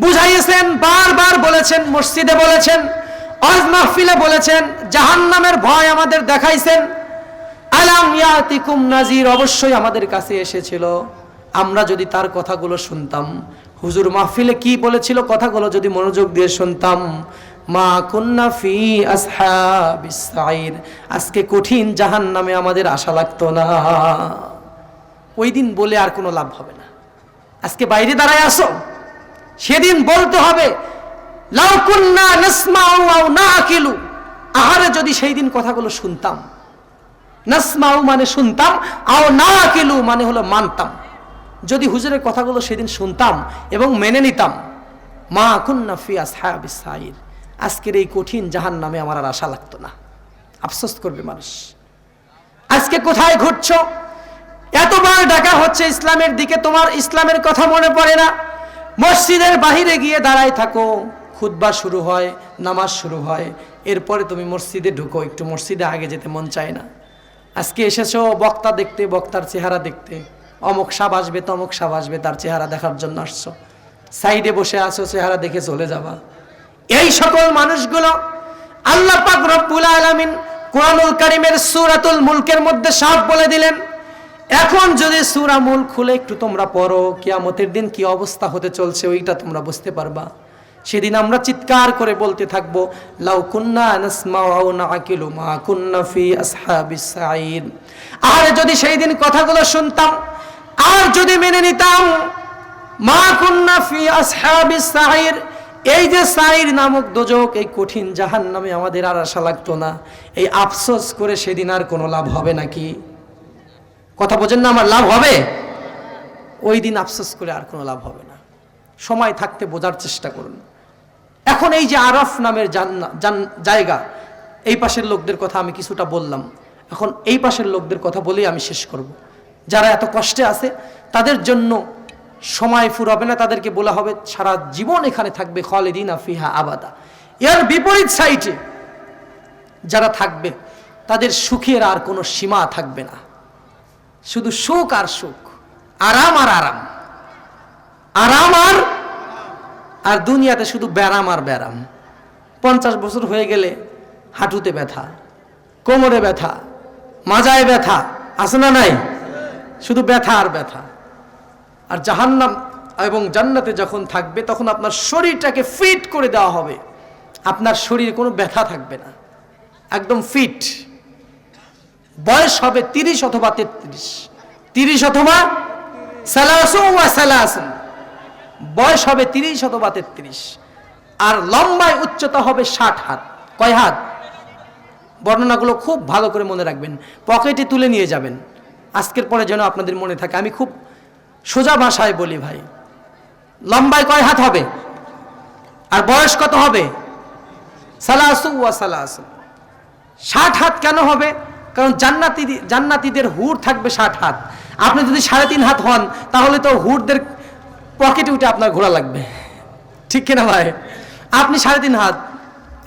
বুঝাইয়েছেন, বারবার বলেছেন, মসজিদে বলেছেন, ওয়াজ মাহফিলে বলেছেন, জাহান্নামের ভয় আমাদের দেখাইছেন। আলাম ইয়াতিকুম নাযীর, অবশ্যই আমাদের কাছে এসেছিল। আমরা যদি তার কথাগুলো শুনতাম, হুজুর মাহফিলে কি বলেছিল কথাগুলো যদি মনোযোগ দিয়ে শুনতাম, মা কুন্না ফি আসহাবিস সাইর, আজকে কঠিন জাহান্নামে আমাদের আশা লাগতো না। ওই দিন বলে আর কোনো লাভ হবে না। আজকে বাইরে দাঁড়ায় আসো, সেদিন বলতে হবে, লাউ কুন্না নাসমাউ আও নাকিলু, আহারে যদি সেই দিন কথাগুলো শুনতাম। নাসমাউ মানে শুনতাম, আও নাকিলু মানে হলো মানতাম। যদি হুজুরের কথাগুলো সেদিন শুনতাম এবং মেনে নিতাম, মা কুন্না ফি আসহাবিস সাইর, আজকের এই কঠিন জাহান্নামে আমার আর আশা লাগতো না। আফসোস করবে মানুষ। আজকে কোথায় ঘুরছো? এতবার ডাকা হচ্ছে ইসলামের দিকে, তোমার ইসলামের কথা মনে পড়ে না। মসজিদের বাহিরে গিয়ে দাঁড়ায় থাকো, খুতবা শুরু হয়, নামাজ শুরু হয়, এরপরে তুমি মসজিদে ঢুকো, একটু মসজিদে আগে যেতে মন চায় না। আজকে এসেছো বক্তা দেখতে, বক্তার চেহারা দেখতে, অমুক সাব আসবে তমুক সাব আসবে, তার চেহারা দেখার জন্য আসছো। সাইডে বসে আছো, চেহারা দেখে চলে যাবা। এই সকল মানুষগুলো আল্লাহ পাক রব্বুল আলামিন কুরআনুল কারীমের সূরাতুল মুলকের মধ্যে সব বলে দিলেন। এখন যদি সূরা মুলক খুলে একটু তোমরা পড়ো, কিয়ামতের দিন কি অবস্থা হতে চলছে ওইটা তোমরা বুঝতে পারবা। সেদিন আমরা চিৎকার করে বলতে থাকবো, লাউ কুন্না নাসমাউ আও নাকিলু মা কুন্না ফি আসহাবিস সাইর, আর যদি সেই দিন কথাগুলো শুনতাম আর যদি মেনে নিতাম, মা কুন্না ফি আসহাবিস সাইর, এই যে সাইর নামক দোজক, এই কঠিন জাহান্নামে আমাদের আর আশা লাগতো না। এই আফসোস করে সেদিন আর কোনো লাভ হবে নাকি? কথা বোঝেন না আমার? লাভ হবে? ওই দিন আফসোস করে আর কোনো লাভ হবে না। সময় থাকতে বোঝার চেষ্টা করুন। এখন এই যে আরাফ নামের জায়গা, এই পাশের লোকদের কথা আমি কিছুটা বললাম, এখন এই পাশের লোকদের কথা বলেই আমি শেষ করব। যারা এত কষ্টে আছে তাদের জন্য সময় ফুরাবে না, তাদেরকে বলা হবে সারা জীবন এখানে থাকবে, খালিদিনা ফিহা আবাদা। এর বিপরীত সাইডে যারা থাকবে তাদের সুখের আর কোনো সীমা থাকবে না, শুধু সুখ আর সুখ, আরাম আর আরাম, আরাম আর দুনিয়াতে শুধু ব্যারাম আর ব্যারাম। 50 বছর হয়ে গেলে হাঁটুতে ব্যথা, কোমরে ব্যথা, মাজায় ব্যথা, আছে না নাই? শুধু ব্যথা আর ব্যথা। আর জাহান্নাম এবং জান্নাতে যখন থাকবে তখন আপনার শরীরটাকে ফিট করে দেওয়া হবে, আপনার শরীরে কোনো ব্যথা থাকবে না, একদম ফিট। বয়স হবে 30 অথবা 33, 30 অথবা সালাসুন, বয়স হবে 30 অথবা 33। আর লম্বায় উচ্চতা হবে 60 হাত। কয় হাত? বর্ণনাগুলো খুব ভালো করে মনে রাখবেন, পকেটে তুলে নিয়ে যাবেন, আজকের পরে যেন আপনাদের মনে থাকে। আমি খুব সোজা ভাষায় বলি ভাই, লম্বায় কয় হাত হবে আর বয়স কত হবে? সালাসুন। 60 হাত কেন হবে? কারণ জান্নাতীদের হুর থাকবে 60 হাত। আপনি যদি 3.5 হাত হন তাহলে তো হুরদের পকেটে উঠে আপনার ঘোরা লাগবে, ঠিক কিনা ভাই? আপনি 3.5 হাত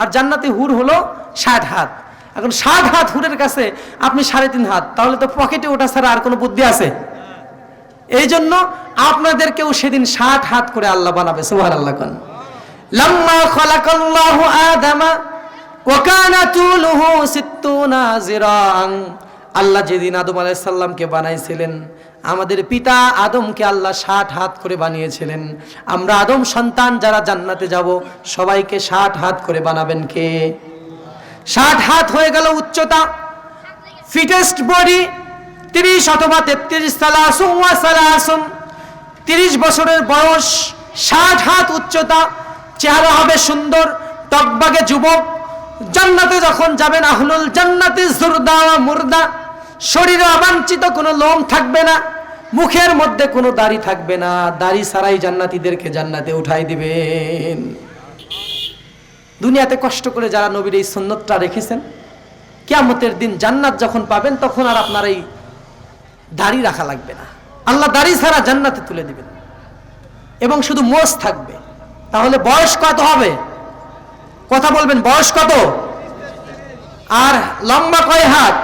আর জান্নাতি হুর হলো 60 হাত। এখন 60 হাত হুরের কাছে আপনি 3.5 হাত, তাহলে তো পকেটে ওঠা ছাড়া আর কোনো বুদ্ধি আছে? এই জন্য আপনাদেরকেও সেদিন 60 হাত করে আল্লাহ বানাবে। সুবহানাল্লাহ। কোন লাম্মা খালাকাল্লাহু আদামা ওয়া কানা তুলুহু 60 জিরাআন। আল্লাহ যেদিন আদম আলাইহিস সালামকে বানাইছিলেন, আমাদের পিতা আদমকে আল্লাহ 60 হাত করে বানিয়েছিলেন। আমরা আদম সন্তান যারা জান্নাতে যাব সবাইকে 60 হাত করে বানাবেন কে? 60 হাত হয়ে গেল উচ্চতা, ফিটেস্ট বডি 30 অথবা 33, সালাসুন 30 বছরের বয়স, 60 হাত উচ্চতা, চেহারা হবে সুন্দর, টকবাগে যুবক। জান্নাতে যখন যাবেন, আহলুল জান্নাতি জুরদা ওয়া মুরদা, শরীরে অবাঞ্ছিত কোনো লোম থাকবে না, মুখের মধ্যে কোনো দাড়ি থাকবে না, দাড়ি ছাড়াই জান্নাতীদেরকে জান্নাতে উঠাই দিবেন। দুনিয়াতে কষ্ট করে যারা নবীর এই সুন্নতটা রেখেছেন, কিয়ামতের দিন জান্নাত যখন পাবেন তখন আর আপনার এই দাড়ি রাখা লাগবে না, আল্লাহ দাড়ি ছাড়া জান্নাতে তুলে দিবেন এবং শুধু মোষ থাকবে। তাহলে বয়স কত হবে? কথা বলবেন, বয়স কত? আর লম্বা কয় হাত?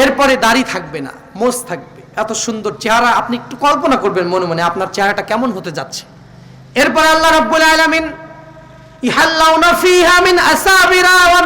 এরপরে দাড়ি থাকবে না, মোষ থাকবে। এত সুন্দর চেহারা, আপনি একটু কল্পনা করবেন মনে মনে আপনার চেহারাটা কেমন হতে যাচ্ছে। এরপরে আল্লাহ রাব্বুল আলামিন ইহাল্লাউনা ফিহা মিন আসাবিরা ওয়া